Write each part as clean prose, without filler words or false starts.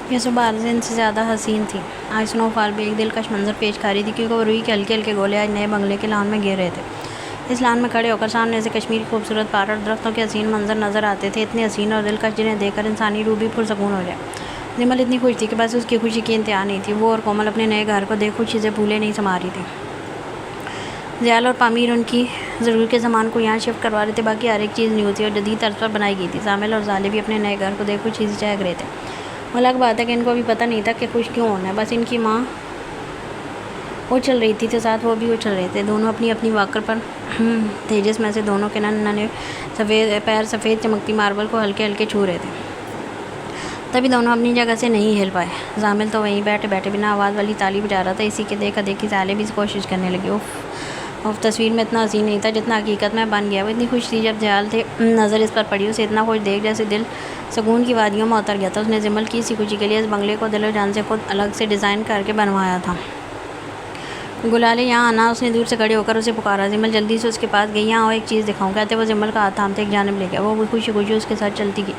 ये सुबह हर दिन से ज़्यादा हसीन थी। आज स्नोफॉल भी एक दिलकश मंजर पेश कर रही थी, क्योंकि वो रुई के हल्के हल्के गोले आज नए बंगले के लॉन में गिर रहे थे। इस लॉन में खड़े होकर सामने से कश्मीर की खूबसूरत पहाड़ और दरख्तों के हसीन मंजर नजर आते थे, इतने हसीन और दिलकश जिन्हें देखकर इंसानी रूह भी पुरसकून हो जाए। जिमल इतनी खुश थी कि बस उसकी खुशी की इंतहा नहीं थी। वो और कोमल अपने नए घर को देख खुशी से भूले नहीं समा रही थी। ज़याल और पामीर उनकी ज़रूरत के सामान को यहाँ शिफ्ट करवा रहे थे। बाकी हर एक चीज़ न्यू थी और जदीद तर्ज पर बनाई गई थी। जामिल और जाले भी अपने नए घर को देख कुछ चीज़ चाह रहे थे। अलग बात है कि इनको अभी पता नहीं था कि खुश क्यों होना है। बस इनकी माँ उछल रही थी तो साथ वो भी उछल रहे थे। दोनों अपनी अपनी वाकर पर थे, जिसमें से दोनों के नन्हे सफ़ेद पैर सफ़ेद चमकती मार्बल को हल्के हल्के छू रहे थे। तभी दोनों अपनी जगह से नहीं हिल पाए। जामिल तो वहीं बैठे बैठे बिना आवाज़ वाली ताली बजा रहा था। इसी के देखा देखी साले भी कोशिश करने लगी। उफ, तस्वीर में इतना हसीन नहीं था जितना हकीकत में बन गया। वो इतनी खुश थी जब ज़याल थे नज़र इस पर पड़ी। उसे इतना खुश देख जैसे दिल सुकून की वादियों में उतर गया था। उसने जिमल की इसी खुशी के लिए इस बंगले को दिलो जान से खुद अलग से डिज़ाइन करके बनवाया था। गुलाले यहाँ आना, उसने दूर से खड़े होकर उसे पुकारा। जिमल जल्दी से उसके पास गई। यहाँ और एक चीज़ दिखाऊँ, कहते वो जिमल का हाथ थामते एक जानब ले गया। वो खुशी खुशी उसके साथ चलती गई।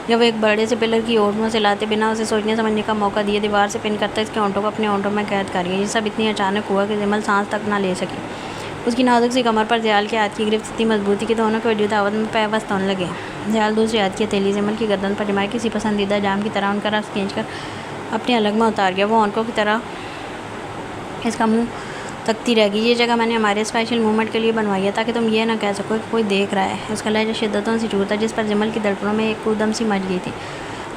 जब वो एक बड़े से पिलर की ओर मुँह से लाते बिना उसे सोचने समझने का मौका दिए दीवार से पिन करता इसके होंठों को अपने होंठों में कैद कर गया। ये सब इतनी अचानक हुआ कि जिमल सांस तक ना ले सकी। उसकी नाजुक सी कमर पर ज़याल के हाथ की गिरफ्त इतनी मजबूत थी कि दोनों के वजूद आवत में पैवस्त होने लगे। ज़याल दूसरी हाथ की हथेली जिमल की गर्दन पर जमाए किसी पसंदीदा जाम की तरह उनका रस खींचकर अपने अलग में उतार गया। वो औरतों की तरह इसका मुँह तकती रह गई। ये जगह मैंने हमारे स्पेशल मूवमेंट के लिए बनवाई है, ताकि तुम ये ना कह सको कि कोई देख रहा है। उसका लहजा शिद्दतों से चूर था, जिस पर जिमल की धड़कनों में एक कूदम सी मच गई थी।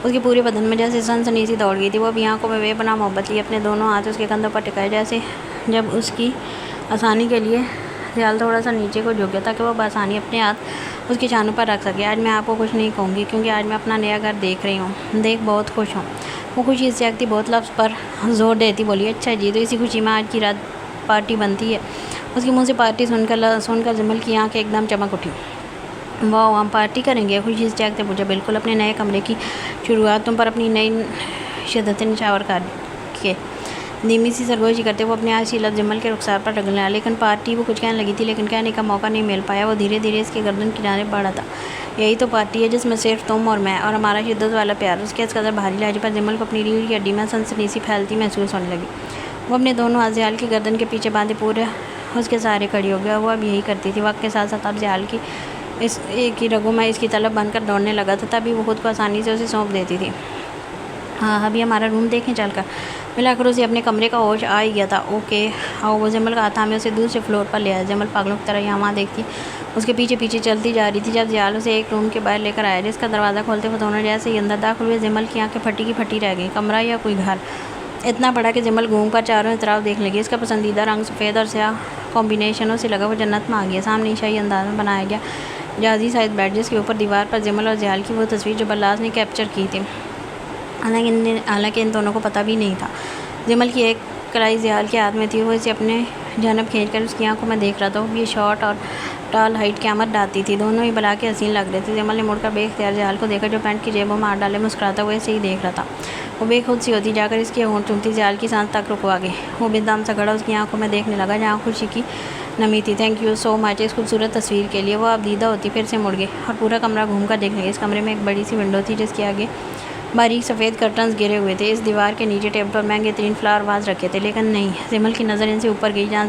उसके पूरे बदन में जैसे सनसनी सी दौड़ गई थी। वो अब आँखों में बेपनाह मोहब्बत लिए अपने दोनों हाथ उसके कंधों पर टिकाए, जैसे जब उसकी आसानी के लिए ज़याल थोड़ा सा नीचे को झुक गया ताकि वो बआसानी अपने हाथ उसके चानों पर रख सके। आज मैं आपको कुछ नहीं कहूँगी, क्योंकि आज मैं अपना नया घर देख रही हूँ। देख बहुत खुश हूँ। वो खुशी से जगती बहुत लफ्ज़ पर जोर देती बोली, अच्छा जी, तो इसी खुशी में आज की रात पार्टी बनती है। उसके मुंह से पार्टी सुनकर जिमल की आँखें एकदम चमक उठी। वाह, हम पार्टी करेंगे? खुशी से जागते पूछा। बिल्कुल, अपने नए कमरे की शुरुआत तुम पर अपनी नई शिद्दतें निछावर कर के धीमी सी सरगोशी करते वो अपने आशी लफ्ज़ जिमल के रुखसार पर रगड़ने लगा। लेकिन पार्टी वो कुछ कहने लगी थी, लेकिन कहने का मौका नहीं मिल पाया। वो धीरे धीरे इसके गर्दन की जानिब बढ़ा था। यही तो पार्टी है जिसमें सिर्फ तुम और मैं और हमारा शिद्दत वाला प्यार। उसके इस कदर भारी लहजे पर जिमल को अपनी रीढ़ की हड्डी में सनसनी सी फैलती महसूस होने लगी। वो अपने दोनों हाथ ज़याल की गर्दन के पीछे बांधे पूरे उसके सहारे खड़ी हो गया। वो अब यही करती थी। वक्त के साथ साथ अब ज़याल की इस एक ही रगों में इसकी तलब बनकर दौड़ने लगा था। तभी वो खुद को आसानी से उसे सौंप देती थी। हाँ, अभी हमारा रूम देखें चलकर। मिलाकर उसे अपने कमरे का होश आ ही गया था। ओके आओ। वो जिमल का हाथ थामे उसे दूसरे फ्लोर पर ले आया। जिमल पागलों की तरह यहाँ वहाँ देखती उसके पीछे पीछे चलती जा रही थी। जब ज़याल उसे एक रूम के बाहर लेकर आया, जिसका दरवाज़ा खोलते हुए दोनों जैसे ही अंदर दाखिल हुए, जिमल की आँखें फटी की फटी रह गई। कमरा या कोई घर इतना बड़ा कि जिमल घूम कर चारों तरफ देखने लगी। इसका पसंदीदा रंग सफ़ेद और स्याह कॉम्बिनेशनों से लगा वो जन्नत में आ गया। सामने शाही अंदाज में बनाया गया जाजी साइज बेड, जिसके ऊपर दीवार पर जिमल और ज़याल की वो तस्वीर जो बल्लाज ने कैप्चर की थी। हालांकि इन दोनों को पता भी नहीं था। जिमल की एक कलाई ज़याल के हाथ में थी। वो इसे अपने जानब खींचकर उसकी आंखों में देख रहा था। वो ये शॉर्ट और टाल हाइट की आमद डालती थी। दोनों ही बला के हसीन लग रहे थे। जिमल ने मुड़कर बेख्तियार ज़याल को देखा, जो पैंट की जेबों में हाथ डाले मुस्कुराता हुआ ऐसे ही देख रहा था। वो बेखुद सी होती जाकर इसकी होंठ चूमती ज़याल की सांस तक रुकवा गई। वो बेदम सा खड़ा उसकी आंखों में देखने लगा, जहाँ खुशी की नमी थी। थैंक यू सो मच इस खूबसूरत तस्वीर के लिए। वो अब दीदा होती फिर से मुड़ गई और पूरा कमरा घूम कर देखने लगी। इस कमरे में एक बड़ी सी विंडो थी, जिसके आगे बारीक सफ़ेद कर्टन्स गिरे हुए थे। इस दीवार के नीचे टेबल पर महंगे तरीन फ्लावर वाज रखे थे, लेकिन नहीं, जिमल की नज़र इनसे ऊपर गई, जहाँ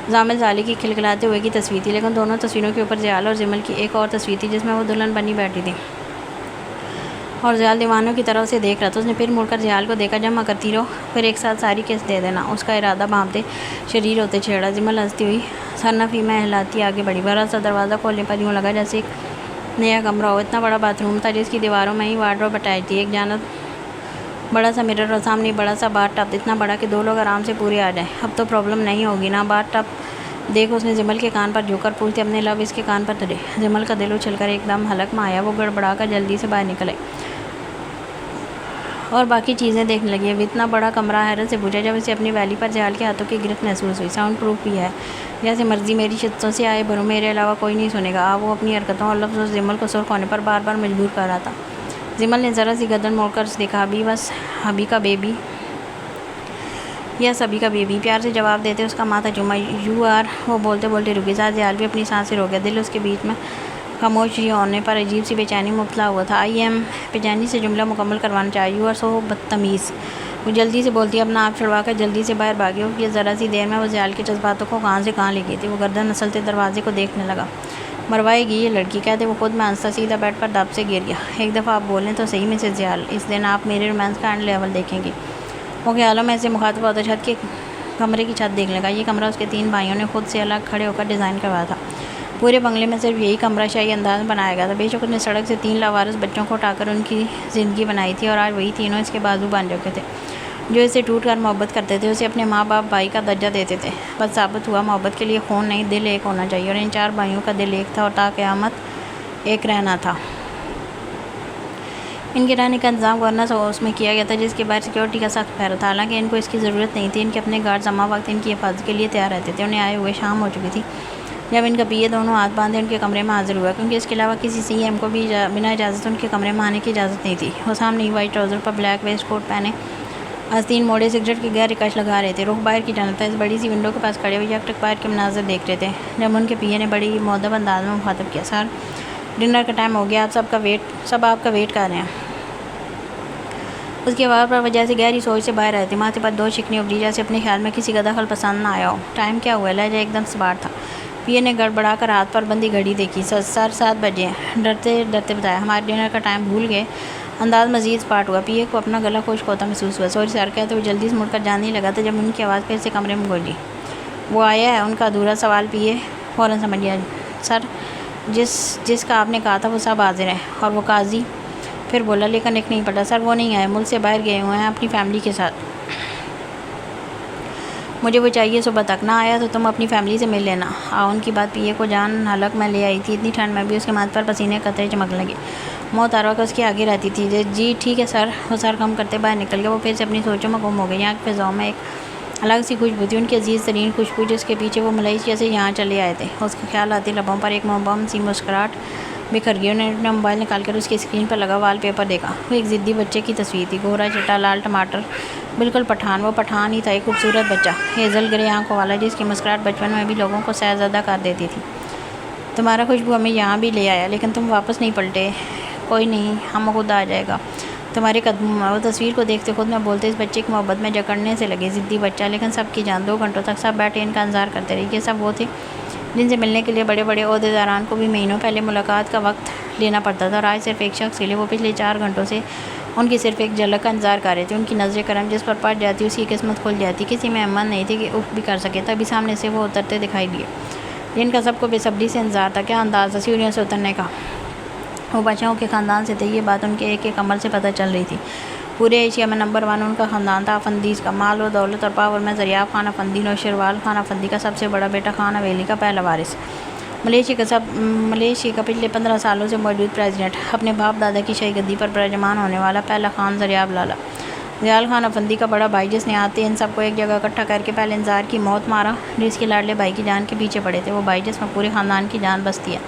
जामिल जाले की खिलखिलाते हुए की तस्वीर थी। लेकिन दोनों तस्वीरों के ऊपर ज़याल और जिमल की एक और तस्वीर थी, जिसमें वो दुल्हन बनी बैठी थी और ज़याल दीवानों की तरह उसे देख रहा था। उसने फिर मुड़कर ज़याल को देखा, जमा करती रहो, फिर एक साथ सारी किस दे देना। उसका इरादा भांपते शरीर होते छेड़ा। जिमल हंसती हुई सरनफी में हिलाती आगे बढ़ी। बड़ा सा दरवाज़ा खोलने पर यूँ लगा जैसे एक नया कमरा हो। इतना बड़ा बाथरूम था, जिसकी दीवारों में ही वार्डरोब हटाई थी। एक जानब बड़ा सा मिरर और सामने बड़ा सा बाथ टब, इतना बड़ा कि दो लोग आराम से पूरे आ जाएं। अब तो प्रॉब्लम नहीं होगी ना। बाथ टब देख उसने जिमल के कान पर झुककर पूछते, अपने लब इसके कान पर धरे। जिमल का दिल उछलकर एकदम हलक में आया। वो गड़बड़ा कर जल्दी से बाहर निकल आई और बाकी चीज़ें देखने लगी। अब इतना बड़ा कमरा हैरत से पूछा, जब इसे अपनी वैली पर ज़याल के हाथों की गिरफ्त महसूस हुई। साउंड प्रूफ भी है, जैसे मर्जी मेरी शिद्दतों से आए भरो, मेरे अलावा कोई नहीं सुनेगा। वो अपनी हरकतों और लफ्ज़ों से जिमल को सुर्ख होने पर बार बार मजबूर कर रहा था। जिमल ने ज़रा सी गर्दन मोड़कर देखा। अभी बस अभी का बेबी या सभी का बेबी, प्यार से जवाब देते उसका माथा चूमा। You are. वो बोलते बोलते रुकी। साथ ज़याल भी अपनी सांसें रोक गया। दिल उसके बीच में खामोशी होने पर अजीब सी बेचैनी मुबतला हुआ था। आई एम बेचैनी से जुमला मुकम्मल करवाना चाहिए। यू आर सो बदतमीज़। वो जल्दी से बोलती अपना आप छुड़वा कर जल्दी से बाहर भागी। उसकी ज़रा सी देर में वो ज़याल के जज्बातों को कहाँ से कहाँ ले गई थी। वो गर्दन मसलते दरवाजे को देखने लगा। मरवाएगी ये लड़की, कहते वो खुद में हंसता सीधा बेड पर दब से गिर गया। एक दफ़ा आप बोलें तो सही में से ज़याल, इस दिन आप मेरे रोमांस का एंड लेवल देखेंगे। वो ख्यालों में से मुखातिब होता छत के कमरे की छत देखने लगा। ये कमरा उसके 3 भाइयों ने खुद से अलग खड़े होकर डिज़ाइन करवाया था। पूरे बंगले में सिर्फ यही कमरा शाही अंदाज में बनाया गया था। बेशक उसने सड़क से 3 लावारिस बच्चों को उठाकर उनकी ज़िंदगी बनाई थी और आज वही तीनों इसके बाजू बन चुके थे जो इसे टूट कर मोहब्बत करते थे, उसे अपने माँ बाप भाई का दर्जा देते थे। बस साबित हुआ मोहब्बत के लिए खून नहीं, दिल एक होना चाहिए और इन 4 भाइयों का दिल एक था और ता क़यामत एक रहना था। इनके रहने का इंतजाम गवर्नर हाउस में किया गया था, जिसके बाहर सिक्योरिटी का सख्त पहरा था। हालांकि इनको इसकी ज़रूरत नहीं थी। इनके अपने गार्ड जमा वक्त इनकी हिफाजत के लिए तैयार रहते थे। उन्हें आए हुए शाम हो चुकी थी जब इनका पीए दोनों हाथ बांधे उनके कमरे में हाजिर हुआ, क्योंकि इसके अलावा किसी सीएम को भी बिना इजाज़त उनके कमरे में आने की इजाज़त नहीं थी। वो सामने वाइट ट्राउज़र पर ब्लैक वेस्ट कोट पहने आस्तीन मोड़े सिगरेट की गहरी कश लगा रहे थे। रुख बाहर की जानता इस बड़ी सी विंडो के पास खड़े हुए यकटक बाहर के मनाजर देख रहे थे जब उनके पीए ने बड़ी मुअद्दब अंदाज में मुखातब किया, सर डिनर का टाइम हो गया, आप सब आपका वेट कर रहे हैं। उसकी आवाज़ पर वजह से गहरी सोच से बाहर आए थे। माथे पर 2 शिकनी उभरी जैसे अपने ख्याल में किसी का दखल पसंद ना आया हो। टाइम क्या हुआ? लहजा एकदम सवार था। पीए ने गड़बड़ा कर हाथ पर बंदी घड़ी देखी। सर 7 बजे हैं। डरते डरते बताया, हमारे डिनर का टाइम भूल गए। अंदाज मजीद स्पार्ट हुआ। पीए को अपना गला खुश्क होता महसूस हुआ। सॉरी सर कहते वो जल्दी से मुड़कर जाने ही लगा था जब उनकी आवाज़ फिर से कमरे में बोली। वो आया है? उनका अधूरा सवाल पीए फ़ौरन समझ गया। सर जिसका आपने कहा था वो सब हाजिर हैं। और वो काजी फिर बोला, लेकिन एक नहीं पता सर, वो नहीं आए, मुल्क से बाहर गए हुए हैं अपनी फैमिली के साथ। मुझे वो चाहिए, सुबह तक ना आया तो तुम अपनी फैमिली से मिल लेना। उनकी बात पीए को जान हलक में ले आई थी। इतनी ठंड में भी उसके माथे पर पसीने कतरे चमकने लगे। मौत आरवा का उसके आगे रहती थी। जी ठीक है सर। वो सर कम करते बाहर निकल गया। वो फिर से अपनी सोचों में गुम हो गई। यहाँ की फ़िज़ाओं में एक अलग सी खुशबू थी, उनकी अजीज़ तरीन खुशबू, जिसके पीछे वो मलेशिया से यहाँ चले आए थे। उसका ख्याल आते लबों पर एक मोहब्बत सी मुस्कुराहट बिखर गई। उन्होंने अपना मोबाइल निकाल कर उसकी स्क्रीन पर लगा वॉलपेपर देखा। वो एक ज़िद्दी बच्चे की तस्वीर थी, गोरा चिट्टा लाल टमाटर, बिल्कुल पठान। वो पठान ही था, एक खूबसूरत बच्चा, हेज़ल ग्रे आंखों वाला, जिसकी मुस्कुराहट बचपन में भी लोगों को सहज़दा कर देती थी। तुम्हारा खुशबू हमें यहाँ भी ले आया, लेकिन तुम वापस नहीं पलटे। कोई नहीं, हम खुद आ जाएगा तुम्हारे कदमों में। वो तस्वीर को देखते खुद में बोलते इस बच्चे की मोहब्बत में जकड़ने से लगे। ज़िद्दी बच्चा, लेकिन सबकी जान। 2 घंटों तक सब बैठे इनका इंतज़ार करते रहे। ये सब वो थे जिनसे मिलने के लिए बड़े बड़े ओहदेदारान को भी महीनों पहले मुलाकात का वक्त लेना पड़ता था, और आज सिर्फ एक शख्स के लिए वो पिछले 4 घंटों से उनकी सिर्फ एक झलक का इंतज़ार कर रहे थे। उनकी नज़र करम जिस पर पड़ जाती उसकी किस्मत खुल जाती। किसी में हिम्मत नहीं थी कि उफ भी कर सके। तभी सामने से वो उतरते दिखाई दिए, जिनका सबको बेसब्री से इंतज़ार था। क्या अंदाज़ था सीढ़ियों से उतरने का। वो बादशाहों के ख़ानदान से थे, ये बात उनके एक एक अमल से पता चल रही थी। पूरे एशिया में नंबर 1 उनका ख़ानदान था अफंदीज़ का। माल और दौलत और पावर में ज़रियाब खान अफंदी, नौशरवाल खान अफंदी का सबसे बड़ा बेटा खान हवेली का पहला वारिस, मलेशिया का पिछले 15 सालों से मौजूद प्रेसिडेंट, अपने बाप दादा की शाही गद्दी पर विराजमान होने वाला पहला खान ज़रियाब लाला, ज़याल खान अफंदी का बड़ा भाई, जिसने आते इन सबको एक जगह इकट्ठा करके पहले इंतज़ार की मौत मारा, जिसके लाडले भाई की जान के पीछे पड़े थे। वो भाई जिसमें पूरे ख़ानदान की जान बसती है,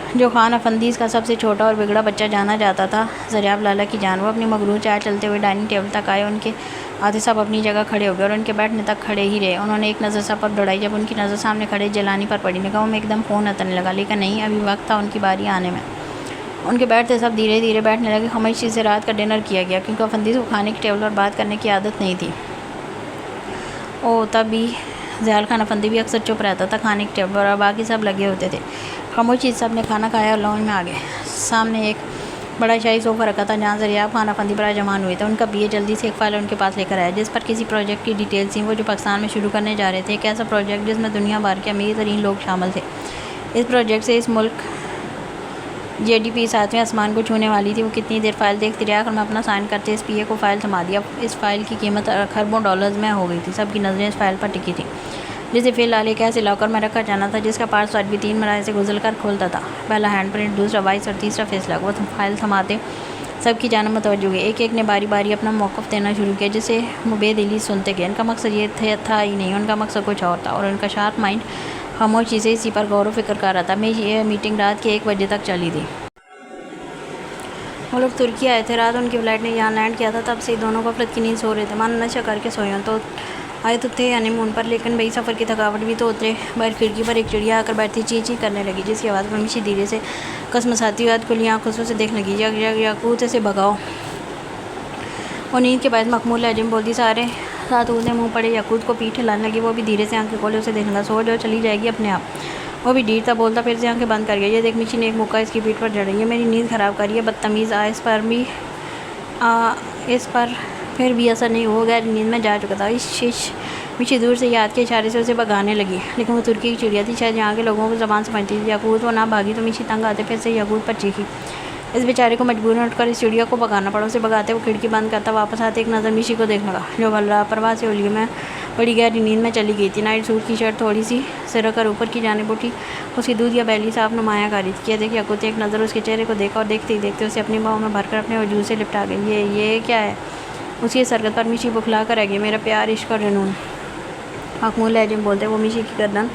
जो खान अफंदीज़ का सबसे छोटा और बिगड़ा बच्चा जाना जाता था, ज़रियाब लाला की जान। वो अपनी मगरूर चाल चलते हुए डाइनिंग टेबल तक आए। उनके आधे सब अपनी जगह खड़े हो गए और उनके बैठने तक खड़े ही रहे। उन्होंने एक नज़र सब पर दौड़ाई। जब उनकी नज़र सामने खड़े जलानी पर पड़ी, निगाहों में एकदम खून उतरने लगा। लेकिन नहीं, अभी वक्त था उनकी बारी आने में। उनके बैठते सब धीरे धीरे बैठने लगे। खामोशी से रात का डिनर किया गया, क्योंकि अफंदीज़ को खाने की टेबल पर बात करने की आदत नहीं थी। तभी ज़याल खान अफंदी भी अक्सर चुप रहता था खाने की टेबल पर, और बाकी सब लगे होते थे। खामोशी सब ने खाना खाया और लॉन्ज में आ गए। सामने एक बड़ा शाही सोफ़ा रखा था जहाँ ज़रियाब खान अफंदी बराजमान हुए थे। उनका पीए जल्दी से एक फ़ाइल उनके पास लेकर आया, जिस पर किसी प्रोजेक्ट की डिटेल्स थी, वो जो पाकिस्तान में शुरू करने जा रहे थे। एक ऐसा प्रोजेक्ट जिसमें दुनिया भर के अमीर तरीन लोग शामिल थे। इस प्रोजेक्ट से इस मुल्क GDP 7वें आसमान को छूने वाली थी। वो कितनी देर फ़ाइल देखती रही, आखिर में अपना साइन करते इस पीए को फ़ाइल थमा दिया। इस फ़ाइल की कीमत खरबों डॉलर्स में हो गई थी। सबकी नज़रें इस फ़ाइल पर टिकी थी, जिसे फ़िलहाल एक ऐसे लॉकर में रखा जाना था जिसका पासवर्ड भी 3 मराहल से गुजर कर खुलता था। पहला हैंड प्रिंट, दूसरा वॉइस और तीसरा फेस लॉक। वो फाइल थमाते सबकी जान मुतवज्जो हुई। एक एक ने बारी बारी अपना मौक़िफ़ देना शुरू किया, जिसे वो बेदिली सुनते गए। इनका मकसद ये था ही नहीं, उनका मकसद कुछ और था, और उनका शार्प माइंड खामोशी से इसी पर गौर व फिक्र कर रहा था। ये मीटिंग रात के 1 बजे तक चली थी। वो लोग तुर्की आए थे। रात उनकी फ़्लाइट ने यहाँ लैंड किया था। तब से दोनों गफलत की नींद सो रहे थे, मानो नशा करके सोए हों। तो आए तो थे हनीमून पर, लेकिन भाई सफ़र की थकावट भी तो उतरे। बाहर खिड़की पर एक चिड़िया आकर बैठती ची ची करने लगी, जिसकी आवाज़ पर मिशी धीरे से कसमसाती हुई खुली आँखों से देखने लगी। यक यक याकूत से भगाओ। और नींद के बाद मखमूल लहजे में बोलती सारे साथ उसने मुँह पड़े याकूत को पीठ हिलाने लगी। वो भी धीरे से आंखें खोले उसे देखने लगा। सो जाओ, चली जाएगी अपने आप। वो भी डीरता बोलता फिर से आंखें बंद कर गया। ये देख मिशी ने एक मुक्का इसकी पीठ पर जड़ रही है। मेरी नींद ख़राब करी है बदतमीज़। इस पर फिर भी असर नहीं हो गया। नींद में जा चुका था। इस मिशी दूर से याद के इशारे से उसे भगाने लगी, लेकिन वो तुर्की की चिड़िया थी, शायद यहाँ के लोगों को ज़बान समझती थी। याकूत वो ना भागी तो मिशी तंग आते फिर से याकूत पर चीखी। इस बेचारे को मजबूरन उठकर इस चिड़िया को भगाना पड़ा। उसे भगाते वो खिड़की बंद करता वापस आते एक नज़र मिशी को देखने लगा, जो लापरवाह से उलझी में बड़ी गहरी नींद में चली गई थी। नाइट सूट की शर्ट थोड़ी सी सिर कर ऊपर की जानिब उठी, उसकी दूध या बैली साफ नुमाया कर रही थी। क्या देखिए याकूत एक नज़र उसके चेहरे को देखा और देखते ही देखते उसे अपनी बाहों में भरकर अपने वजूद से लिपटा गई। ये क्या है? उसकी सरकत पर मिशी बुखला कर रह गई। मेरा प्यार, इश्क और जुनून, मखमूल लहजे में बोलते वो मिशी की गर्दन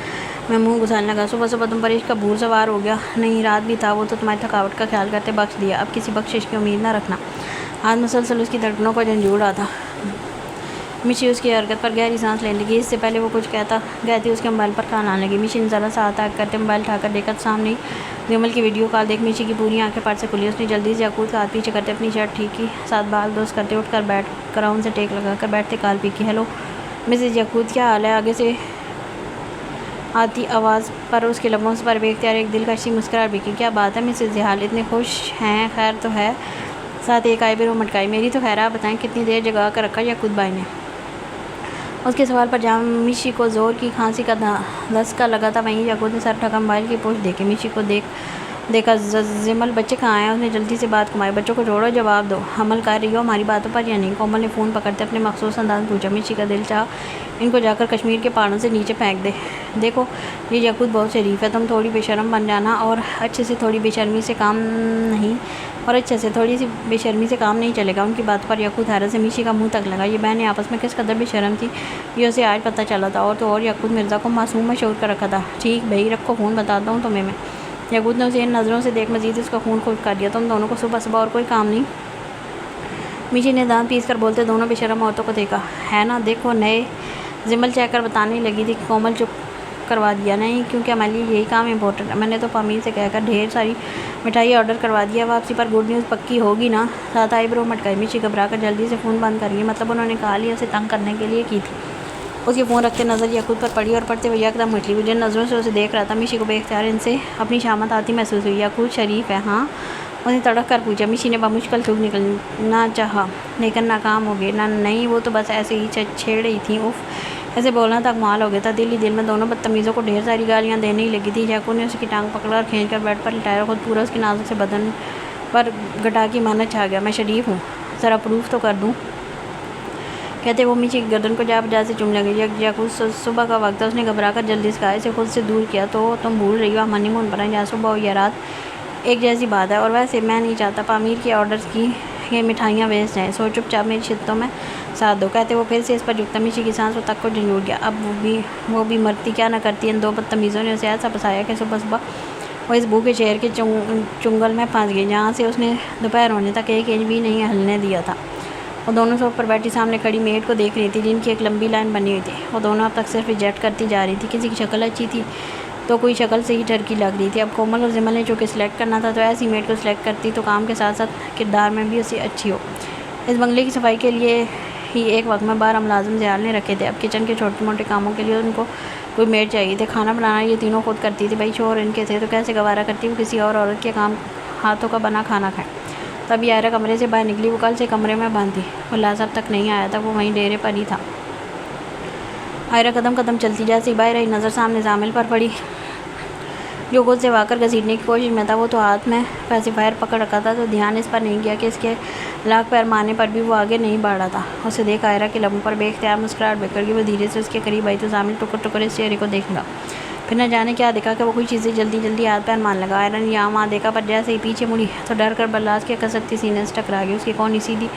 में मुंह घुसाने लगा। सुबह सुबह तुम पर इश्क का भूर सवार हो गया। नहीं, रात भी था। वो तो तुम्हारी थकावट का ख्याल करते बख्श दिया। अब किसी बख्शिश की उम्मीद ना रखना। हाथ मुसलसल उसकी धड़कनों को झंझोड़ रहा था। मिशी उसकी हरकत पर गहरी सांस लेने लगी। इससे पहले वो कुछ कहती उसके मोबाइल पर कान आने लगी। मिशी ने ज़रा सा हाथ करते मोबाइल उठाकर देखा, सामने जमल की वीडियो कॉल देख मिशी की पूरी आंखें पार से खुली। उसने जल्दी से याकूत का हाथ पीछे करते अपनी शर्ट ठीक की, साथ बाल दोस्त करते उठकर बैठ क्राउन से टेक लगाकर बैठते काल पी की। हेलो मिसेज याकूत, क्या हाल है? आगे से आती आवाज़ पर उसके लबों से पर बेख्तियार एक दिलकशी मुस्कुराहट बिखरी। क्या बात है मिसेज हाल, इतने खुश हैं? खैर तो है? साथ एक आईब्रो मटकाई। मेरी तो खैर, आप बताएं कितनी देर जगा कर रखा याकूत भाई ने? उसके सवाल पर जहाँ मिशी को ज़ोर की खांसी का धसका लगा था, वहीं याकूत ने सर ढका मोबाइल की पोस्ट देखी। मिशी को देखा जिमल, बच्चे कहाँ हैं? उसने जल्दी से बात घुमाई। बच्चों को जोड़ो, जवाब दो। हमल कर रही हो हमारी बातों पर या नहीं? कोमल ने फ़ोन पकड़ते अपने मखसूस अंदाज पूछा। मिशी का दिल चाह इनको जाकर कश्मीर के पहाड़ों से नीचे फेंक दे। देखो ये याकूत बहुत शरीफ है, तुम थोड़ी बेशर्म बन जाना और अच्छे से थोड़ी बेशर्मी से काम नहीं चलेगा। उनकी बात पर याकूत हैरत से मिशी का मुंह तक लगा। ये बहनें आपस में किस कदर बेशर्म थी ये उसे आज पता चला था। और तो और याकूत मिर्ज़ा को मासूम में शोर कर रखा था। ठीक भाई, रखो फ़ोन, बताता हूँ तुम्हें मैं। याकूत ने उसे इन नज़रों से देख मजीद उसका खून खुद कर दिया। तुम दोनों को सुबह सुबह और कोई काम नहीं? मिशी ने दांत पीस कर बोलते दोनों बेशर्म औरतों को देखा। है ना, देखो नए। जिमल चेक कर बताने लगी थी कि कोमल चुप करवा दिया। नहीं, क्योंकि हमारे लिए यही काम इम्पोर्टेंट है। मैंने तो पामीर से कहकर ढेर सारी मिठाई ऑर्डर करवा दिया। वापसी पर गुड न्यूज़ पक्की होगी ना? साथ आईब्रो मटकाई। मिशी घबरा कर जल्दी से फ़ोन बंद कर गई। मतलब उन्होंने कहा लिया उसे तंग करने के लिए की थी। उसकी फ़ोन रखते नज़र याकूत पर पड़ी और पढ़ते हुए एकदम उछली। वो जिन नज़रों से उसे देख रहा था, मिशी को बेख्तियार इनसे अपनी शामत आती महसूस हुई। याकूत शरीफ है हाँ? उसने तड़क कर पूछा। मिशी ने बामुश्किल थूक निकलना चाहा, लेकिन नाकाम हो गई। ना नहीं, वो तो बस ऐसे ही छेड़ रही थी। उफ, ऐसे बोलना तक माल हो गया था। दिल ही दिल में दोनों बदतमीज़ों को ढेर सारी गालियाँ देने ही लगी थी। याकूत ने उसकी टांग पकड़कर खींच कर बेड पर लिटाया। खुद पूरा उसकी नाजुक से बदन पर घटा की माना छा गया। मैं शरीफ हूँ, ज़रा प्रूफ तो कर दूँ, कहते वो मिशी की गर्दन को जा से चुम लगी। याकूत सुबह का वक्त था। उसने घबरा कर जल्दी से कहा, इसे खुद से दूर किया। तो तुम भूल रही हो हम हनीमून पर हैं, जहाँ सुबह हो या रात एक जैसी बात है। और वैसे मैं नहीं चाहता पामीर के ऑर्डर्स की ये मिठाइयाँ वेस्ट जाएँ। सो चुपचाप मेरी शिद्दतों में साथ दो। कहते वो फिर से इस पर झुकता। मिशी की सांस वो तक को झंझोड़ गया। अब वो भी मरती क्या ना करती। इन दो बदतमीज़ों ने उसे ऐसा फंसाया कि सुबह सुबह वो इस भूखे शहर के चुंगल में फंस गई, जहाँ से उसने दोपहर होने तक एक इंच भी नहीं हिलने दिया था। वो दोनों सोफ़े पर बैठी सामने खड़ी मेड को देख रही थी, जिनकी एक लंबी लाइन बनी हुई थी। वो दोनों अब तक सिर्फ रिजेक्ट करती जा रही थी। किसी की शक्ल अच्छी थी तो कोई शक्ल से ही टर्की लग रही थी। अब कोमल और जिमल ने चूँकि सिलेक्ट करना था, तो ऐसी मेड को सिलेक्ट करती तो काम के साथ साथ किरदार में भी उसे अच्छी हो। इस बंगले की सफाई के लिए ही एक वक्त में 12 मुलाजिम ज़याल ने रखे थे। अब किचन के छोटे मोटे कामों के लिए उनको कोई मेड चाहिए थे। खाना बनाना ये तीनों खुद करती थी। भाई शोहर इनके थे तो कैसे गवारा करती वो किसी और औरत के काम हाथों का बना खाना खाए। तभी आयरा कमरे से बाहर निकली। वो कल से कमरे में बंद थी। वो लाजब तक नहीं आया था, वो वहीं डेरे पर ही था। आयरा कदम कदम चलती जैसे बाहर आई, नज़र सामने जामिल पर पड़ी, जो खुद से वाकर घसीटने की कोशिश में था। वो तो हाथ में पैसिफायर पकड़ रखा था, तो ध्यान इस पर नहीं किया कि इसके लाख पैर मारने पर भी वो आगे नहीं बढ़ रहा था। उसे देख आयरा के लबों पर बेख्तियार मुस्कुराहट बिखर गई। वो धीरे से उसके करीब आई तो जामिल टुकर टुकर इस चेहरे को देखा। फिर न जाने क्या देखा कि वो कुछ चीज़ें जल्दी जल्दी हाथ पैर मान लगा। आयरन यहाँ वहाँ देखा, पर जैसे ही पीछे मुड़ी तो डर कर बल्लाज के कसकती सीने से टकरा गई। उसकी कोनी सीधी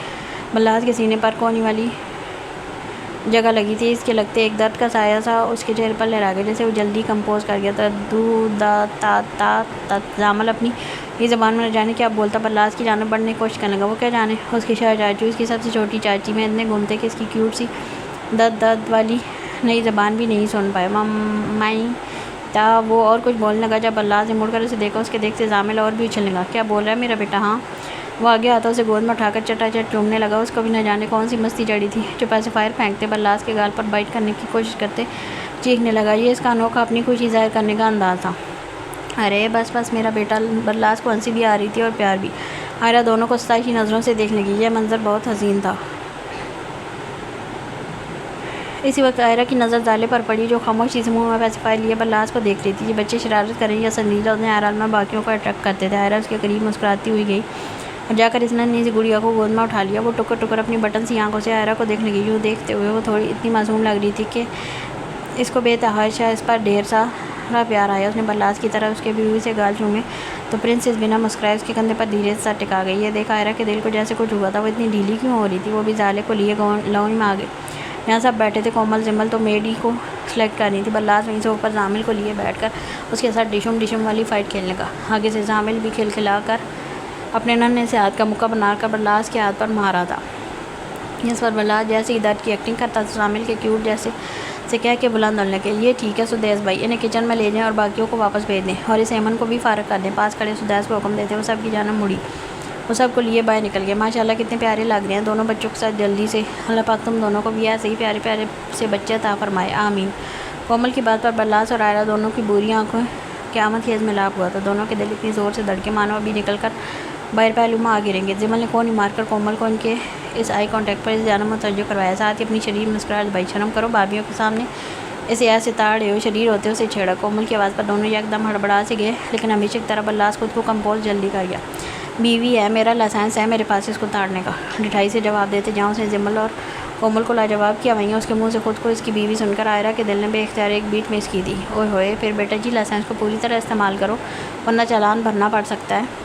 बल्लाज के सीने पर कोनी वाली जगह लगी थी। इसके लगते एक दर्द का साया सा उसके चेहरे पर लहरा गया, जैसे वो जल्दी कंपोज कर गया था। दू दा ता जामल अपनी ये ज़बान में न जाने क्या बोलता बल्लाज की जानब बढ़ने की कोशिश करने लगा। वो क्या जाने उसकी शाह चाचू, इसकी सबसे छोटी चाची में इतने घूमते कि इसकी क्यूट सी दद दद वाली नई ज़बान भी नहीं सुन पाए। माई था वो और कुछ बोलने लगा जब अल्लाह से मुड़कर उसे देखा। उसके देखते जामिल और भी उछलने लगा। क्या बोल रहा है मेरा बेटा? हाँ। वो आगे आता उसे गोद में उठाकर चटाचट चूमने लगा। उसको भी न जाने कौन सी मस्ती चढ़ी थी। चुपा से फायर फेंकते बल्लास के गाल पर बाइट करने की कोशिश करते चीखने लगा। ये इसका अनोखा अपनी खुशी जाहिर करने का अंदाज़ था। अरे बस बस मेरा बेटा। बल्लास को हंसी भी आ रही थी और प्यार भी। आयरा दोनों को सताइशी नज़रों से देखने लगी। यह मंजर बहुत हसीन था। इसी वक्त आयरा की नज़र जाले पर पड़ी जो खामोशी से मुंह में पैसिफायर लिए बल्लास को देख रही थी। ये बच्चे शरारत करें या संजीदा उन्हें आयरा में बाकियों को अट्रैक्ट करते थे। आयरा उसके करीब मुस्कुराती हुई गई और जाकर इस नन्ही सी गुड़िया को गोद में उठा लिया। वो टुकर टुकर अपनी बटन सी आंखों से आयरा को देखने लगी। यूँ देखते हुए वो थोड़ी इतनी मासूम लग रही थी कि इसको बेतहाशा इस पर ढेर सारा प्यार आया। उसने बल्लास की तरह उसके बीवी से गाल चूमे तो प्रिंसेस बिना मुस्कुराए उसके कंधे पर धीरे से टिका गई। ये देख आयरा के दिल को जैसे कुछ हुआ था। वो इतनी ढीली क्यों हो रही थी? वो भी जाले को लिए लाउंज में आ गई। यहाँ सब बैठे थे। कोमल जिमल तो मेडी को सेलेक्ट करनी थी। बल्लास वहीं से ऊपर जामिल को लिए बैठकर उसके साथ डिशुम वाली फ़ाइट खेलने का। आगे से जामिल भी खिलखिलाकर अपने नन्हे से हाथ का मुक्का बनाकर बल्लास के हाथ पर मारा था। इस पर बल्लास जैसे ही दर्द की एक्टिंग करता था जामिल के क्यूट जैसे से कह के बुलंद होने लगे। ये ठीक है सुदेश भाई, इन्हें किचन में ले जाएं और बाकियों को वापस भेज दें और इस हेमन को भी फारग कर दें। पास खड़े सुदेश को हुक्म देते वो सबकी जान मुड़ी। वो सबको लिए बाहर निकल गए। माशाल्लाह कितने प्यारे लग रहे हैं दोनों बच्चों के साथ। जल्दी से अल्लाह पाक तुम दोनों को भी ऐसे ही प्यारे प्यारे से बच्चे अता फरमाए, आमीन। कोमल की बात पर बल्लास और आयरा दोनों की बुरी आंखों क़यामत खेज मिलाप हुआ था। दोनों के दिल इतनी ज़ोर से धड़के मानो अभी निकल कर बाहर पहलू में आ गिरेंगे। जिमल ने कौन ही मारकर कोमल को इनके इस आई कॉन्टैक्ट पर इस जाना मुतवज्जो करवाया। साथ ही अपनी शरीर मुस्कुराहट भाई शर्म करो भाभियों के सामने ऐसे ऐसे ताड़े हुए शरीर होते उसे छेड़ा। कोमल की आवाज़ पर दोनों एकदम हड़बड़ा से गए लेकिन हमेशा की तरह बल्लास खुद को कंपोज जल्दी कर गया। बीवी है, मेरा लाइसेंस है मेरे पास इसको ताड़ने का, ढिठाई से जवाब देते जहाँ उसने जिमल और कोमल को लाजवाब किया वहीं उसके मुंह से खुद को इसकी बीवी सुनकर आयरा के दिल ने बेख्तियार एक बीट मिस की थी। ओए होए, फिर बेटा जी लाइसेंस को पूरी तरह इस्तेमाल करो वरना चालान भरना पड़ सकता है।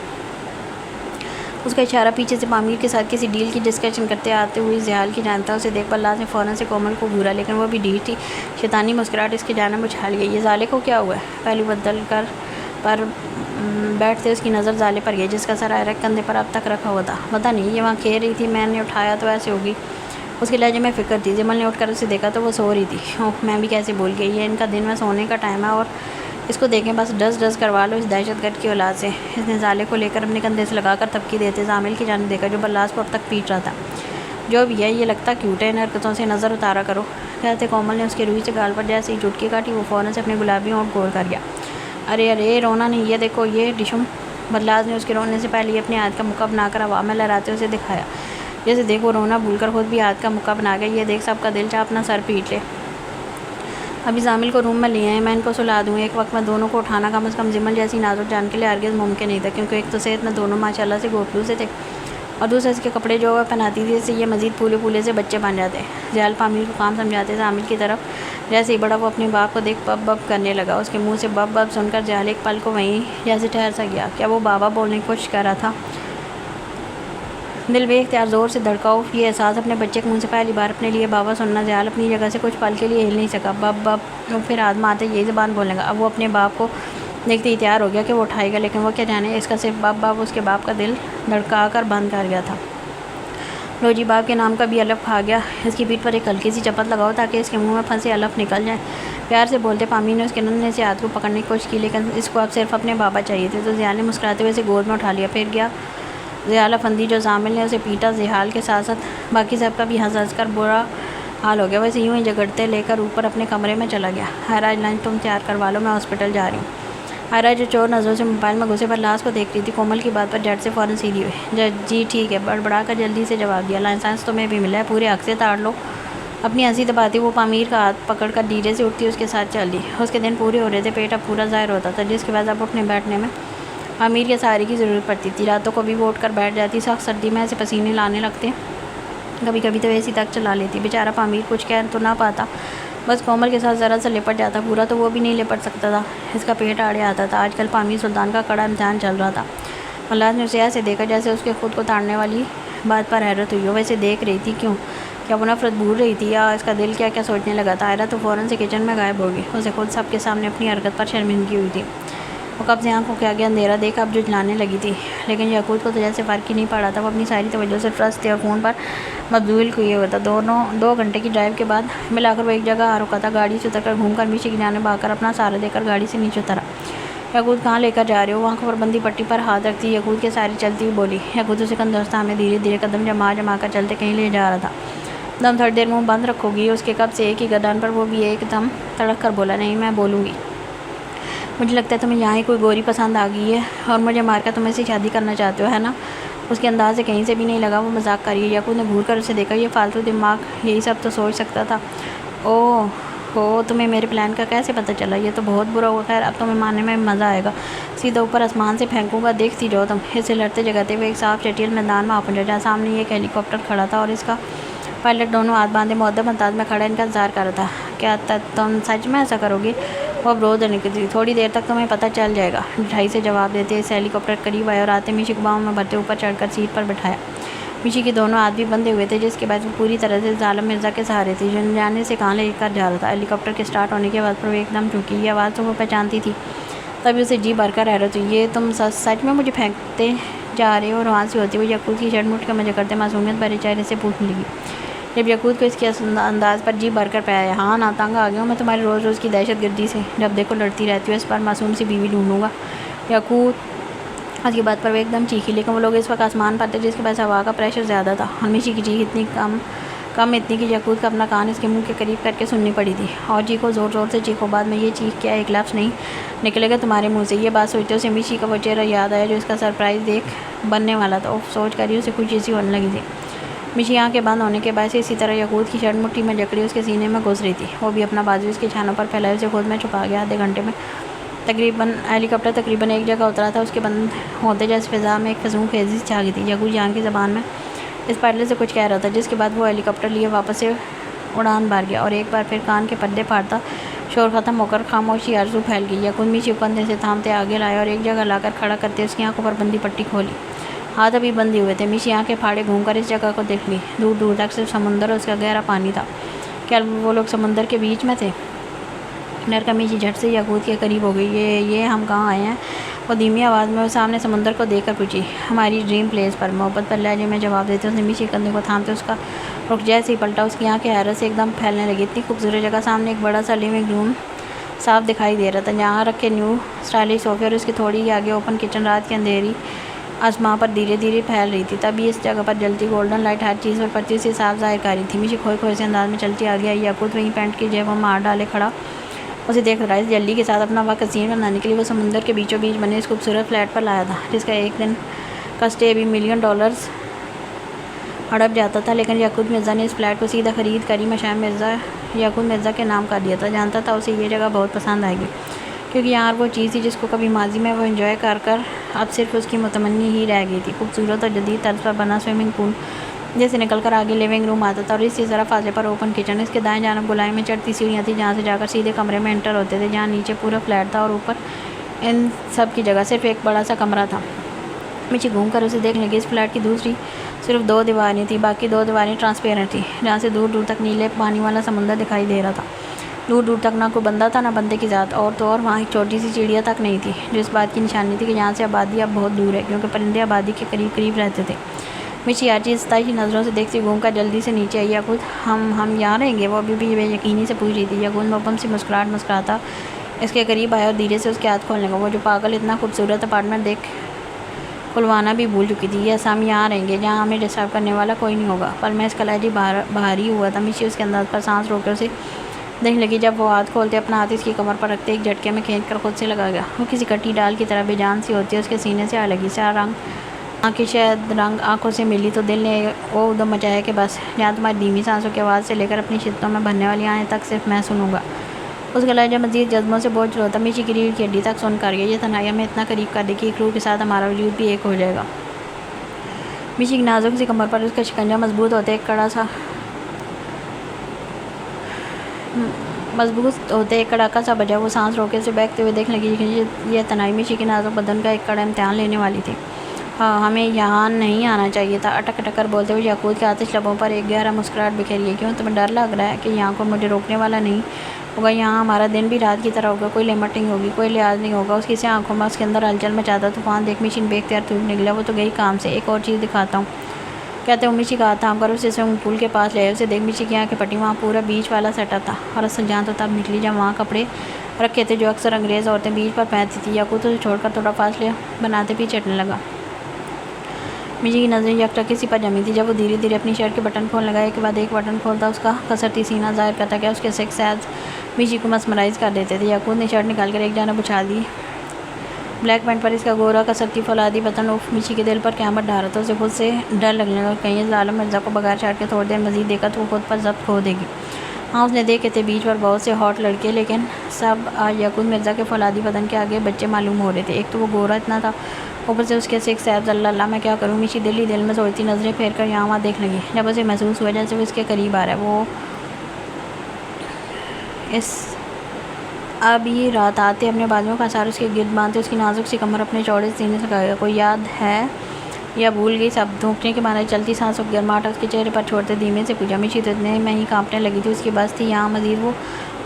उसका इशारा पीछे से पामीर के साथ किसी डील की डिस्कशन करते आते हुए जहाल की जानता उसे देख बल्लास ने फ़ौरन से कोमल को घूरा लेकिन वो भी ढीठ थी। शैतानी मुस्कुराहट इसकी जानिब उछाल गई। ये जाले को क्या हुआ है? पहलू बदल कर पर बैठते उसकी नज़र जाले पर गई जिसका सर आयरा कंधे पर अब तक रखा हुआ था। पता नहीं ये वहाँ खेल रही थी, मैंने उठाया तो ऐसे होगी। उसके लहजे में फ़िक्र थी। जिमल ने उठकर उसे देखा तो वो सो रही थी। ओह मैं भी कैसे भूल गई, ये इनका दिन में सोने का टाइम है और इसको देखें बस डस करवा लो इस दहशतगर्द की औलाद से। इसने जाले को लेकर अपने कंधे से लगाकर थपकी देते जामिल की जाने देखा जो बल्लास को अब तक पीट रहा था। जो भी है ये लगता क्यूट है, इन हरकतों से नज़र उतारा करो। कहते कोमल ने उसके रूई से गाल पर जैसे ही चुटकी काटी वो फ़ौरन से अपने गुलाबी होंठ गोल कर गया। अरे रोना नहीं, ये देखो ये डिशुम। बल्लास ने उसके रोने से पहले अपने हाथ का मुक्का बनाकर हवा में लहराते उसे दिखाया। जैसे देखो रोना भूलकर खुद भी हाथ का मुक्का बना गया। ये देख सबका दिल चाह अपना सर पीट ले। अभी जामिल को रूम में ले आए, मैं इनको सुला दूँ। एक वक्त में दोनों को उठाना कम से कम जिमल जैसी नाजुक जान के लिए हरगिज़ मुमकिन नहीं था क्योंकि एक तो सेहत में दोनों माशाल्लाह से गोपलू से थे और दूसरे इसके कपड़े जो वह पहनाती थी इससे ये मज़ीद फूले से बच्चे बन जाते। जयाल पामीर को काम समझाते जामिल की तरफ जैसे ही बड़ा वो अपने बाप को देख बब करने लगा। उसके मुंह से बब सुनकर जयाल एक पल को वहीं जैसे ठहर सा गया। क्या वो बाबा बोलने की कोशिश कर रहा था? दिल बेख्तियार ज़ोर से धड़काओ। ये एहसास अपने बच्चे के मुंह से पहली बार अपने लिए बाबा सुनना। जयाल अपनी जगह से कुछ पल के लिए हिल नहीं सका। बब फिर आदमा आते यही ज़बान बोलेगा। अब वो अपने बाप को देखते ही तैयार हो गया कि वो उठाएगा लेकिन वो क्या जाने इसका सिर्फ बाप उसके बाप का दिल धड़का कर बंद कर गया था। रोजी बाप के नाम का भी अलफ खा गया। इसकी पीठ पर एक हल्की सी चपत लगाओ ताकि इसके मुंह में फंसे अलफ निकल जाए। प्यार से बोलते पामी ने उसके नन्हे से हाथ को पकड़ने की कोशिश की लेकिन इसको अब सिर्फ अपने बाबा चाहिए थे। तो ज़ियाल ने मुस्कुराते हुए इसे गोद में उठा लिया। फिर गया ज़ियाला फंदी जो जामिल ने उसे पीटा। ज़िहाल के साथ साथ बाकी सबका भी हंस कर बुरा हाल हो गया। वैसे यूँ ही झगड़ते लेकर ऊपर अपने कमरे में चला गया। हायराज लंच तुम तैयार करवा लो, मैं हॉस्पिटल जा रही हूँ। हायराज जो चोर नज़रों से मोबाइल में घुसे बल्लास को देख रही थी। कोमल की बात पर झट से फ़ौरन सीधी हुई। जी ठीक है, बड़बड़ा कर जल्दी से जवाब दिया। लाइसेंस तुम्हें भी मिला है, पूरे हक से ताड़ लो। अपनी हंसी दबाती वो पामीर का हाथ पकड़कर धीरे से उठती उसके साथ चल दी। उसके दिन पूरे हो रहे थे, पेट अब पूरा ज़ाहिर होता था जिसकी वजह अब उठने बैठने में पामीर के सहारे की ज़रूरत पड़ती थी। रातों को भी वो उठकर बैठ जाती। सख्त सर्दी में ऐसे पसीने लाने लगते, कभी कभी तो ऐसी तक चला लेती। बेचारा पामीर कुछ कह तो ना पाता, बस कोमल के साथ ज़रा सा लिपट जाता। पूरा तो वो भी नहीं लिपट सकता था, इसका पेट आड़े आता था। आजकल पामीर सुल्तान का कड़ा इम्तहान चल रहा था। मल्लाह ने उसे ऐसे देखा जैसे उसके खुद को ताड़ने वाली बात पर हैरत हुई हो। वैसे देख रही थी क्यों? क्या वो नफरत भूल रही थी या इसका दिल क्या सोचने लगा था? आयरा तो फ़ौरन से किचन में गायब हो गई। उसे खुद सबके सामने अपनी हरकत पर शर्मिंदगी हुई थी। वो कब से आंखों के आगे अंधेरा देख अब जो जलाने लगी थी, लेकिन याकूत को तो जैसे फ़र्क ही नहीं पड़ा था। वो अपनी सारी तवज्जो से ट्रस्ट थे और फ़ोन पर मबजूल किए हुआ था। दोनों 2 घंटे की ड्राइव के बाद मिलाकर वो एक जगह आ रुका था। गाड़ी से उतरकर घूमकर मिशी की जाने भागकर अपना सहारा देकर गाड़ी से नीचे उतरा। याकूत कहाँ लेकर जा रहे हो? आंखों पर बंदी पट्टी पर हाथ रखती याकूत के सारी चलती हुई बोली। याकूत उसे कंदोस्ता हमें धीरे धीरे कदम जमा कर चलते कहीं ले जा रहा था। दम थोड़ी देर मुँह बंद रखोगी? उसके कब से एक ही गर्दन पर वो भी एकदम तड़क कर बोला। नहीं, मैं बोलूँगी। मुझे लगता है तुम्हें यहाँ ही कोई गोरी पसंद आ गई है और मुझे मारकर तुम इससे शादी करना चाहते हो, है ना? उसके अंदाज से कहीं से भी नहीं लगा वो मजाक कर रही है। याकूत ने घूर कर उसे देखा। ये फालतू दिमाग यही सब तो सोच सकता था। ओह हो, तुम्हें मेरे प्लान का कैसे पता चला? ये तो बहुत बुरा हुआ। खैर, अब तुम्हें मारने में मज़ा आएगा। सीधा ऊपर आसमान से फेंकूंगा, देखती जाओ तुम। इसे लड़ते जगाते हुए एक साफ चटियल मैदान में आ पहुंचा, जहाँ सामने एक हेलीकॉप्टर खड़ा था और इसका पायलट दोनों हाथ बांधे मुअद्दब अंदाज में खड़ा इनका इंतजार कर रहा था। क्या तुम सच में ऐसा करोगे? वो अब रोज़ निकली। थोड़ी देर तक तुम्हें पता चल जाएगा, मिठाई से जवाब देते इस हेलीकॉप्टर करीब आया और आते मिशी को बाहों में भरते ऊपर चढ़कर सीट पर बैठाया। मिशी के दोनों हाथ भी बंधे हुए थे, जिसके बाद वो पूरी तरह से जालिम मिर्ज़ा के सहारे थी, जो जाने से कहाँ लेकर जा रहा था। हेलीकॉप्टर के स्टार्ट होने के बाद पर वो एकदम चूकी। ये आवाज़ तो वो पहचानती थी, तभी उसे जी भरकर हैरत हुई। ये तुम सच में मुझे फेंकते जा रहे हो? और वहाँ से होती हुई याकूत की शर्ट मुठ के मजे करते मासूमियत भरे चेहरे से पूछने लगी। जब याकूत को इसके अंदाज पर जी भरकर पाया। हाँ ना, तंग आ गया हूँ मैं तुम्हारी रोज़ रोज़ की दहशत गर्दी से। जब देखो लड़ती रहती हो। इस पर मासूम सी बीवी ढूंढूंगा। याकूत आज की बात पर वो एकदम चीखी, लेकिन वो लोग इस वक्त आसमान पर थे, जिसके पास हवा का प्रेशर ज़्यादा था। हमेशा की चीख इतनी इतनी कि याकूत का अपना कान इसके मुंह के करीब करके सुननी पड़ी थी। और चीखो, ज़ोर ज़ोर से चीखो, बाद में ये चीख क्या एक लफ्ज़ नहीं निकलेगा तुम्हारे मुँह से। ये बात सोचते उसे मिशी का वो चेहरा याद आया जो इसका सरप्राइज़ देख बनने वाला था। सोच कर ही उसे खुशी सी होने लगी थी। मिशी आँखें बंद होने के बाद से इसी तरह याकूत की शर्ट मुट्ठी में जकड़ी उसके सीने में घुस रही थी। वो भी अपना बाजू उसके छानों पर फैलाए उसे खुद में छुपा गया। आधे घंटे में हेलीकॉप्टर तकरीबन एक जगह उतरा था। उसके बंद होते जैसे फिज़ा में एक खसूम खेजी छा गई थी। याकूत जान की ज़बान में इस पायलट से कुछ कह रहा था, जिसके बाद वो हेलीकॉप्टर लिए वापस से उड़ान भर गया और एक बार फिर कान के पर्दे फाड़ता शोर ख़त्म होकर खामोशी आरज़ू फैल गई। याकूत मिशी को कंधे से थामते आगे लाया और एक जगह लाकर खड़ा करते उसकी आंखों पर बंदी पट्टी खोली। हाथ अभी बंदी हुए थे। मिशी आंखें फाड़े घूमकर इस जगह को देख ली। दूर दूर तक सिर्फ समुंदर और उसका गहरा पानी था। क्या वो लोग समुंदर के बीच में थे? डर का मिशी झट से याकूत के करीब हो गई। ये हम कहाँ आए हैं? वो धीमी आवाज़ में वो सामने समुंदर को देखकर पूछी। हमारी ड्रीम प्लेस पर, मोहब्बत पर लहजे में जवाब देते उसने मिशी कंधे को थामते उसका रुख जैसे ही पलटा। उसकी आंखें हैरत से एकदम फैलने लगी। इतनी खूबसूरत जगह सामने एक बड़ा सा लिविंग रूम साफ दिखाई दे रहा था, जहाँ रखे न्यू स्टाइलिश सोफे और उसकी थोड़ी आगे ओपन किचन रात की अंधेरी आसमां पर धीरे धीरे फैल रही थी। तभी इस जगह पर जलती गोल्डन लाइट हर चीज़ पर पच्चीस से साफ जाहिर कर रही थी। मिशी खोए खोए से अंदाज में चलती आ गया। याकूत वहीं पैंट की जेब में मार डाले खड़ा उसे देख रहा है। इस जल्दी के साथ अपना वक्त हसीन बनाने के लिए वो समुंदर के बीचों बीच बने इस खूबसूरत फ्लैट पर लाया था, जिसका एक दिन का स्टे भी $1 मिलियन हड़प जाता था। लेकिन याकूत मिर्ज़ा ने इस फ्लैट को सीधा ख़रीद कर ही मशाम मिर्ज़ा याकूत मिर्ज़ा के नाम कर दिया था। जानता था उसे ये जगह बहुत पसंद आएगी, क्योंकि यहाँ वो चीज़ थी जिसको कभी माजी में वो एंजॉय कर अब सिर्फ उसकी मुतमन्नी ही रह गई थी। खूबसूरत और जदीद तर्ज पर बना स्विमिंग पूल जैसे निकल कर आगे लिविंग रूम आता था और इसी ज़रा फासले पर ओपन किचन। इसके दाएं जानब गोलाई में चढ़ती सीढ़ियाँ थी, जहाँ से जाकर सीधे कमरे में एंटर होते थे, जहाँ नीचे पूरा फ्लैट था और ऊपर इन सब की जगह सिर्फ एक बड़ा सा कमरा था। मिशी घूम कर उसे देख लगी। इस फ्लैट की दूसरी सिर्फ 2 दीवारें थी, बाकी 2 दीवारें ट्रांसपेरेंट थी, जहाँ से दूर दूर तक नीले पानी वाला समुंदर दिखाई दे रहा था। दूर दूर तक ना कोई बंदा था ना बंदे की ज़ात, और तो और वहाँ एक छोटी सी चिड़िया तक नहीं थी, जो इस बात की निशानी थी कि यहाँ से आबादी अब बहुत दूर है, क्योंकि परिंदे आबादी के करीब करीब रहते थे। मिशी हर चीज़ ताज़ी नज़रों से देखती घूमकर जल्दी से नीचे आई। याकूत हम यहाँ रहेंगे? वो अभी भी बेयकीनी से पूछ रही थी। याकूत मुबम से मुस्कुराता इसके करीब आया और धीरे से उसके हाथ खोलने लगा। वो जो पागल इतना खूबसूरत अपार्टमेंट देख खुलवाना भी भूल चुकी थी। यस, हम यहाँ रहेंगे, जहाँ हमें डिस्टर्ब करने वाला कोई नहीं होगा। पर मैं इसका लहजी भारी हुआ था। मिशी उसके अंदाज पर सांस रोक कर उसे देखने लगी। जब वो हाथ खोलते अपना हाथ इसकी कमर पर रखते एक झटके में खींच कर खुद से लगा गया। वो किसी कटी डाल की तरह बेजान सी होती है, उसके सीने से आ लगी। आँखें शायद रंग आँखों से मिली तो दिल ने वो उदम मचाया कि बस, यहाँ तुम्हारी धीमी सांसों की आवाज़ से लेकर अपनी शिद्दतों में भरने वाली आएँ तक सिर्फ मैं सुनूंगा। उसका लहजा मज़ीद जज्बों से बोझ होता। मिशी की रीढ़ की हड्डी तक सुन कर गया। ये तन्हाई में इतना करीब कर दी कि एक रूह के साथ हमारा वजूद भी एक हो जाएगा। मिशी की नाजुक सी कमर पर उसका शिकंजा मजबूत होते एक कड़ाका सा बजा। वो सांस रोके से बहकते हुए देखने लगी। ये तनाई मिशी के नाजुक बदन का एक कड़ा इम्तहान लेने वाली थी। हाँ, हमें यहाँ नहीं आना चाहिए था, अटक अटक कर बोलते हुए याकूत के आतिश लबों पर एक गहरा मुस्कुराहट बिखेर गई। क्यों, तुम्हें डर लग रहा है कि यहाँ को मुझे रोकने वाला नहीं होगा? यहाँ हमारा दिन भी रात की तरह होगा, कोई लिमिट नहीं होगी, कोई लिहाज नहीं होगा। उसकी से आंखों में उसके अंदर हलचल मचाता तूफान देख मिशी बेख्तियार टूट निकला। वो तो गई काम से, एक और चीज़ दिखाता हूँ कहते हुए मिशी का हाथ थाम कर उसे स्विमिंग पूल के पास ले आए। उसे देख मिशी की आँखें फटी। वहाँ पूरा बीच वाला सेटअप था और असल जान तो तब निकली जब वहाँ कपड़े रखे थे जो अक्सर अंग्रेज़ औरतें बीच पर पहनती थी। याकूत उसे छोड़कर थोड़ा फासले बनाते पीछे हटने लगा। मिशी की नज़रें यकटकी सी पर जमी थी जब वो धीरे धीरे अपनी शर्ट के बटन खोलने लगा। एक के बाद एक बटन खोलता उसका कसरती सीना जाहिर करता गया। उसके सेक्स एड्स मिशी को मस्मराइज़ कर देते थे। याकूत ने शर्ट निकाल कर एक जाना उछाल दी। ब्लैक पैंट पर इसका गोरा कसरती फौलादी बतन उफ मिशी के दिल पर क़यामत ढा रहा था। उसे खुद से डर लगने लगा, कहीं जालिम मिर्ज़ा को बगैर शर्ट के थोड़ी देर मज़ीद देखा तो वो खुद पर जब्त खो देगी। हाँ, उसने देखे थे बीच पर बहुत से हॉट लड़के, लेकिन सब आज याकूत मिर्ज़ा के फौलादी बदन के आगे बच्चे मालूम हो रहे थे। एक तो वो गोरा इतना था, ऊपर से उसके सिक्स एब्स। अल्लाह मैं क्या करूँ? मिशी दिल ही दिल में सोचती नज़रें फेर कर यहाँ वहाँ देख लगी। जब उसे महसूस हुआ जैसे वो इसके करीब आ रहा है। वो इस अभी रात आते अपने बाजुओं का सार उसके गिर्द बांधते उसकी नाजुक सी कमर अपने चौड़े सीने से लगाएगा। कोई याद है या भूल गई? सब धोखने के मारे चलती सांस और गर्माहट उसके चेहरे पर छोड़ते धीमे से पूछा। मिशी तो इतने में ही कांपने लगी थी, उसकी बस थी यहाँ मजीद वो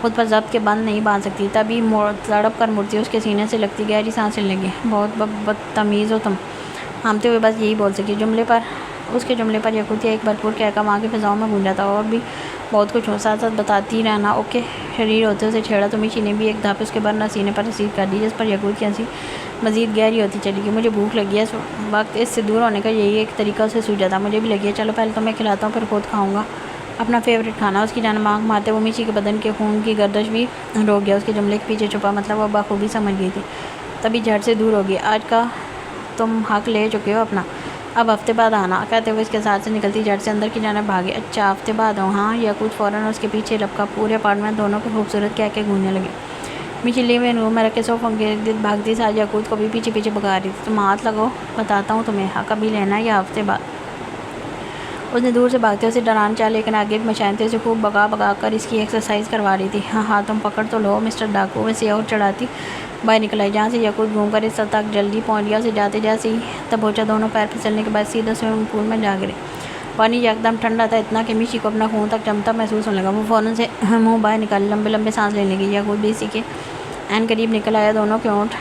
खुद पर जब्त के बंद नहीं बांध सकती। तभी तड़प कर मुड़ती उसके सीने से लगती गहरी सांसें लगी। बहुत बदतमीज़ हो तुम, हामते हुए बस यही बोल सकी। उसके जुमले पर यकूतिया एक भरपूर कहका वहाँ की फिजाओं में गूंजा था। और भी बहुत कुछ हो, साथ साथ बताती रहना। ओके, शरीर होते उसे छेड़ा तो मिशी ने भी एक धापे उसके बरना सीने पर रसीद कर दी, जिस पर यकूत की हंसी मज़ीद गहरी होती चली गई। मुझे भूख लगी है, इस वक्त इससे दूर होने का यही एक तरीका उसे सूझा था। मुझे भी लगी है, चलो पहले तो मैं खिलाता हूँ फिर खुद खाऊँगा अपना फेवरेट खाना। उसकी जान मांग मारते वो मिशी के बदन के खून की गर्दश भी रोक गया। उसके जुमले के पीछे छुपा मतलब वह बखूबी समझ गई थी, तभी झट से दूर हो गई। आज का तुम हक ले चुके हो अपना, अब हफ्ते बाद आना, कहते हुए इसके साथ से निकलती झट से अंदर की जानिब भागे। अच्छा, हफ्ते बाद हो? हाँ। याकूत फ़ौरन उसके पीछे लपका। पूरे अपार्टमेंट दोनों के खूबसूरत कह के गूंजने लगे। मिशी लिविंग रूम में रखे सोफ़ों के इर्द गिर्द भागती साथ याकूत को भी पीछे पीछे भगा रही थी। तुम हाथ लगाओ, बताता हूँ तुम्हें, हाँ कभी लेना है या हफ्ते बाद? उसने दूर से भागते उसे डरान चाह, लेकिन आगे मचानते उसे खूब भगा कर इसकी एक्सरसाइज करवा रही थी। हाँ हाँ, तुम पकड़ तो लो मिस्टर डाकू। वैसे और चढ़ाती बाहर निकल आई, जहाँ से याकूत घूमकर इस तक जल्दी पहुँच गया। उसे जाते जैसे ही तब पहुँचा, दोनों पैर फिसलने के बाद सीधा स्विमिंग पूल में जा गिरे। पानी एकदम ठंडा था, इतना कि मिशी को अपना खून तक जमता महसूस होने लगा। वो फ़ौरन से मुँह बाहर निकाले, लंबे लंबे सांस लेने लगी। याकूत भी इसी के एन करीब निकल आया। दोनों के होंठ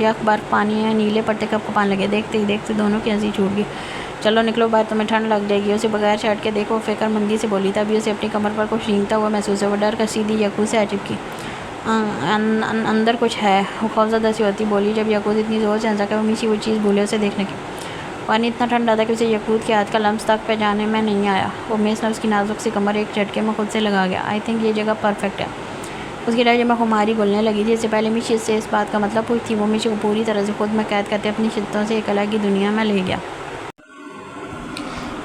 यक बर्फ पानी है नीले पट्टे कप कपाने लगे। देखते ही देखते दोनों की हंसी छूट गई। चलो निकलो बाहर, तुम्हें ठंड लग जाएगी। उसे बगैर शर्ट के देखो, फिक्रमंदी से बोली। तभी उसे अपनी कमर पर कुछ रेंगता हुआ महसूस हुआ। डर कर सीधी याकूत से आ चिपकी। अंदर कुछ है, वो खौफज़दा सी होती बोली। जब याकूत इतनी ज़ोर से हंसा कि वो मिशी वो चीज़ भूले उसे देखने की। पानी इतना ठंडा था कि उसे याकूत के हाथ का लम्स तक पहचाने में नहीं आया। वो मेस ने उसकी नाजुक सी कमर एक झटके में खुद से लगा गया। आई थिंक ये जगह परफेक्ट है। उसकी लहजे में खुमारी घुलने लगी थी। इससे पहले मिशी से इस बात का मतलब पूछती, वो मिशी को पूरी तरह से खुद में कैद करते अपनी शिद्दतों से एक अलग ही दुनिया में ले गया।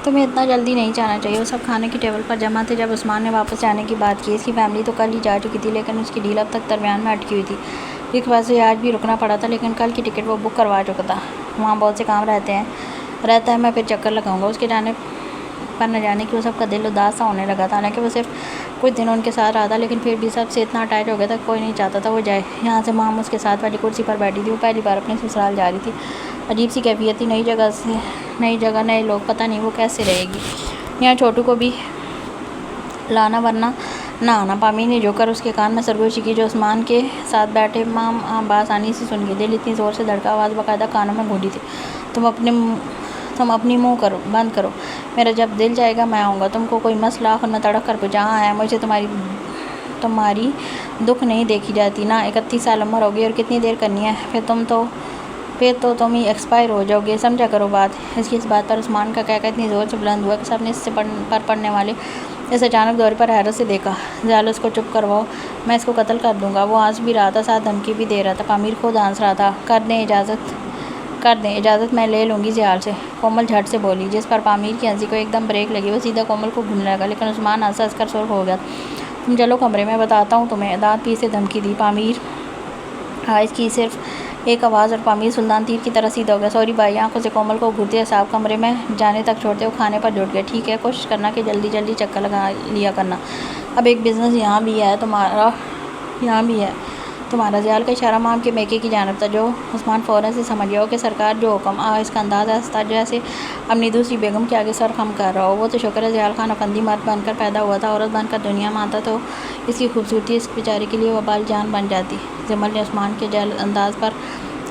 तुम्हें इतना जल्दी नहीं जाना चाहिए। वो सब खाने की टेबल पर जमा थे जब उस्मान ने वापस जाने की बात की। इसकी फैमिली तो कल ही जा चुकी थी, लेकिन उसकी डील अब तक दरमियान में अटकी हुई थी। एक बार से आज भी रुकना पड़ा था, लेकिन कल की टिकट वो बुक करवा चुका था। वहाँ बहुत से काम रहता है। मैं फिर चक्कर लगाऊंगा। उसके जाने पर न जाने की वो सबका दिल उदास सा होने लगा था। हालांकि वो सिर्फ कुछ दिन उनके साथ रहा था, लेकिन फिर भी सबसे इतना अटैच हो गया था, कोई नहीं चाहता था वो जाए। यहाँ से माम उसके साथ वाली कुर्सी पर बैठी थी। वो पहली बार अपने ससुराल जा रही थी। अजीब सी कैफियत थी, नई जगह नए लोग, पता नहीं वो कैसे रहेगी। यहाँ छोटू को भी लाना वरना ना आना। पामी ने जोकर उसके कान में सरगोशी की जो उस्मान के साथ बैठे माम बासानी से सुन गई। दिल इतनी ज़ोर से धड़का, आवाज़ बाकायदा कानों में गूंजी थी। तुम अपनी मुँह बंद करो। मेरा जब दिल जाएगा मैं आऊँगा। तुमको कोई मसला न तड़क कर जहाँ है। मुझे तुम्हारी दुख नहीं देखी जाती ना। 31 साल उम्र होगी और कितनी देर करनी है, फिर तो तुम ही एक्सपायर हो जाओगे। समझा करो बात। इसकी इस बात पर उस्मान का कहकर इतनी ज़ोर से बुलंद हुआ कि सबने इससे पढ़ने वाले इस अचानक दौरे पर हैरत से देखा। ज़्यादा उसको चुप करवाओ, मैं इसको कत्ल कर दूँगा। वो हंस भी रहा था, साथ धमकी भी दे रहा था। पामीर खुद हंस रहा था। कर दें इजाज़त, मैं ले लूँगी ज़्याल से, कोमल झट से बोली। जिस पर पामीर की हंसी को एकदम ब्रेक लगी। वो सीधा कोमल को घूमने लगा, लेकिन उस्मान हंस कर सुर्ख हो गया। तुम चलो कमरे में, बताता हूँ तुम्हें। दांत पीस से धमकी दी पामीर। हाँ, इसकी सिर्फ एक आवाज़ और पामीर सुल्तान तीर की तरह सीधा हो गया। सॉरी भाई। आंखों से कोमल को घूरते साहब कमरे में जाने तक छोड़ते वो खाने पर जुट गए। ठीक है, कोशिश करना कि जल्दी चक्कर लगा लिया करना। अब एक बिज़नेस यहाँ भी है तुम्हारा ज़ियाल का इशारा माम के मेके की जानब था। जो उस्मान फ़ौरन से समझ गया हो कि सरकार जो हुक्म इसका अंदाज़ा अस्ताद जैसे अपनी दूसरी बेगम के आगे सर खम कर रहा हो। वो तो शुक्र है ज़ियाल खान अफंदी मर्द बनकर पैदा हुआ था, औरत बनकर दुनिया में आता तो इसकी खूबसूरती इस बेचारे के लिए वबाल जान बन जाती। जमल ने उस्मान के अंदाज़ पर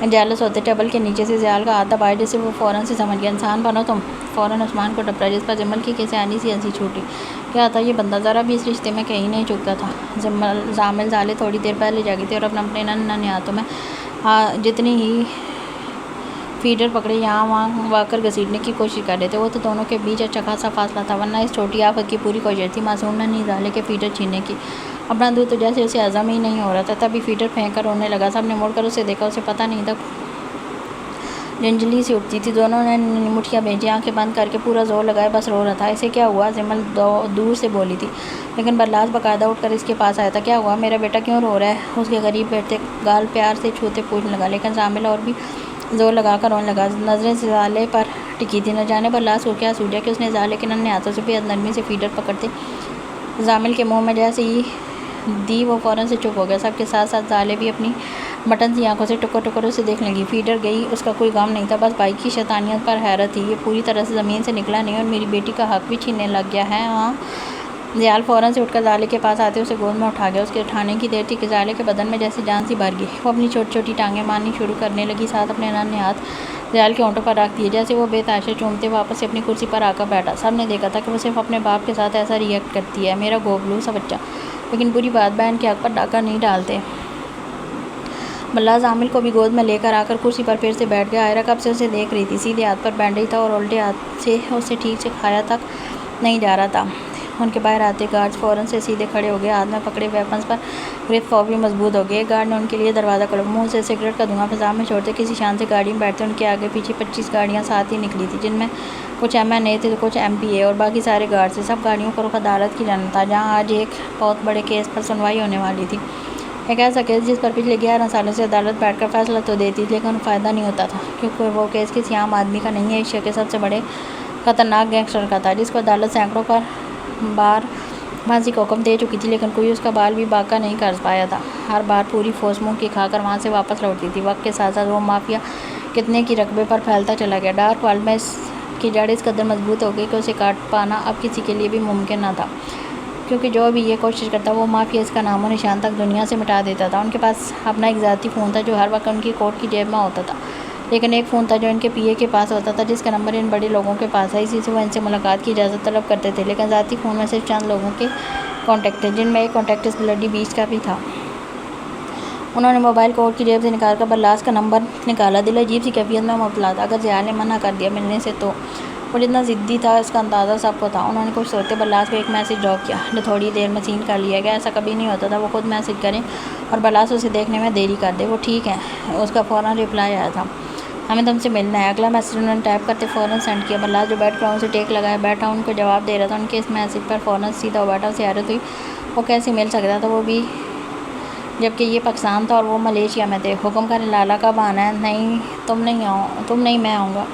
जेलस होते टेबल के नीचे से ज़ियाल का हाथ दबाया, जिससे वो फ़ौरन से समझ गया इंसान बनो तुम। फ़ौरन उस्मान को टपरा, जिस पर जमल की कैसे आनी सी हंसी छूटी। क्या था ये बंदा, ज़रा भी इस रिश्ते में कहीं नहीं चुकता था। जामिल ज़ाले थोड़ी देर पहले जागी थे और अपने नन्हे हाथों में जितनी ही फीडर पकड़े यहाँ वहाँ वाकर घसीटने की कोशिश कर रहे थे। वो तो दोनों के बीच अच्छा खासा फासला था, वरना इस छोटी आफत की पूरी कोशिश थी मासूम नन्ही ज़ाले के फीडर छीनने की। अपना दूध तो जैसे उसे हज़म ही नहीं हो रहा था। तभी फीडर फेंक कर रोने लगा। सबने मुड़कर उसे देखा, उसे पता नहीं था झंझली सी उठती थी। दोनों ने मुठियाँ भेजी, आंखें बंद करके पूरा जोर लगाए बस रो रहा था। इसे क्या हुआ, जिमल दूर से बोली थी, लेकिन बल्लास बाकायदा उठकर इसके पास आया था। क्या हुआ, मेरा बेटा क्यों रो रहा है? उसके करीब बैठते गाल प्यार से छूते पूछने लगा, लेकिन जामिल और भी जोर लगाकर रोने लगा। नज़रें ज़ाले पर टिकी थी। न जाने बल्लास को क्या सूझा कि उसने ज़ाले के नन्हे हाथों से बेहद नरमी से फीडर पकड़ते जामिल के मुँह में जैसे ही दी, वो फ़ौरन से चुप हो गया। सबके साथ साथ ज़ाले भी अपनी मटन सी आंखों से टुकर टुकर उसे देखने लगी। फीडर गई, उसका कोई गम नहीं था, बस भाई की शैतानियत पर हैरत थी। ये पूरी तरह से ज़मीन से निकला नहीं और मेरी बेटी का हक भी छीनने लग गया है। हाँ, ज़ियाल फ़ौरन से उठकर ज़ाले के पास आते उसे गोद में उठा गया। उसके उठाने की देर थी कि ज़ाले के बदन में जैसे जान सी भर गई। वो अपनी छोटी छोटी टांगें मारनी शुरू करने लगी, साथ अपने नन्हे हाथ ज़ियाल के होंठों पर रख दिए, जैसे वो बेताशा चूमते वापस से अपनी कुर्सी पर आकर बैठा। सब ने देखा था कि वो सिर्फ अपने बाप के साथ ऐसा रिएक्ट करती है, मेरा गोबलू सा बच्चा। लेकिन बुरी बात, बहन के हक पर डाका नहीं डालते। बल्ला जामिल को भी गोद में लेकर आकर कुर्सी पर फिर से बैठ गया। आयरा कब से उसे देख रही थी। सीधे हाथ पर बैंडेज था और उल्टे हाथ से उसे ठीक से खाया तक नहीं जा रहा था। उनके बाहर आते गार्ड्स फ़ौरन से सीधे खड़े हो गए, हाथ में पकड़े वेपन्स पर ग्रिप भी मजबूत हो गए। गार्ड ने उनके लिए दरवाज़ा खोला, मुंह से सिगरेट का धुआं फिजा में छोड़ते किसी शान से गाड़ी में बैठते। उनके आगे पीछे 25 गाड़ियाँ साथ ही निकली थी, जिनमें कुछ MNA थे तो कुछ MPA और बाकी सारे गार्ड थे। सब गाड़ियों पर रुख अदालत की जाना था, जहाँ आज एक बहुत बड़े केस पर सुनवाई होने वाली थी। एक ऐसा केस जिस पर पिछले 11 सालों से अदालत बैठकर फैसला तो देती थी, लेकिन फ़ायदा नहीं होता था, क्योंकि वो केस किसी आम आदमी का नहीं है, एशिया के सबसे बड़े ख़तरनाक गैंगस्टर का था, जिसको अदालत सैकड़ों पर बार फांसी का हुक्म दे चुकी थी, लेकिन कोई उसका बाल भी बाका नहीं कर पाया था। हर बार पूरी फौज मुँह की खाकर वहाँ से वापस लौटती थी। वक्त के साथ साथ वो माफिया कितने की रकबे पर फैलता चला गया। डार्क वर्ल्ड में इसकी जड़ इस कदर मजबूत हो गई कि उसे काट पाना अब किसी के लिए भी मुमकिन न था, क्योंकि जो भी ये कोशिश करता वो माफिया इसका नामो निशान तक दुनिया से मिटा देता था। उनके पास अपना एक ज़ाती फ़ोन था जो हर वक्त उनकी कोट की जेब में होता था, लेकिन एक फ़ोन था जो इनके PA के पास होता था, जिसका नंबर इन बड़े लोगों के पास है। इसी से वो इनसे मुलाकात की इजाज़त तलब करते थे, लेकिन ज़ाती फ़ोन में सिर्फ चंद लोगों के कॉन्टैक्ट थे, जिनमें एक कॉन्टैक्ट इस ब्लडी बीच का भी था। उन्होंने मोबाइल कोट की जेब से निकाल कर बल्लास का नंबर निकाला। दिल अजीब सी कैफियत में मुबतला था। अगर ज़ियाल ने मना कर दिया मिलने से तो वो जितना ज़िद्दी था इसका अंदाज़ा सबको था। उन्होंने कुछ सोचते बल्लास को एक मैसेज ड्रॉप किया, जो थोड़ी देर में सीन कर लिया गया। ऐसा कभी नहीं होता था वो खुद मैसेज करें और बल्लास उसे देखने में देरी कर दे। वो ठीक है, उसका फ़ौरन रिप्लाई आया था, हमें तुमसे मिलना है। अगला मैसेज उन्होंने टाइप करते फ़ौरन सेंड किया। बल्लास जो बैठ ग्राउंड से टेक लगाया बैठा उनको जवाब दे रहा था। उनके इस मैसेज पर फ़ौरन सीधा हो बैठा। उसे हैरत हुई वो कैसे मिल सकता था, वो भी जबकि ये पाकिस्तान था और वो मलेशिया में थे। हुक्म करें लाला का बहाना है, नहीं तुम नहीं मैं आऊँगा।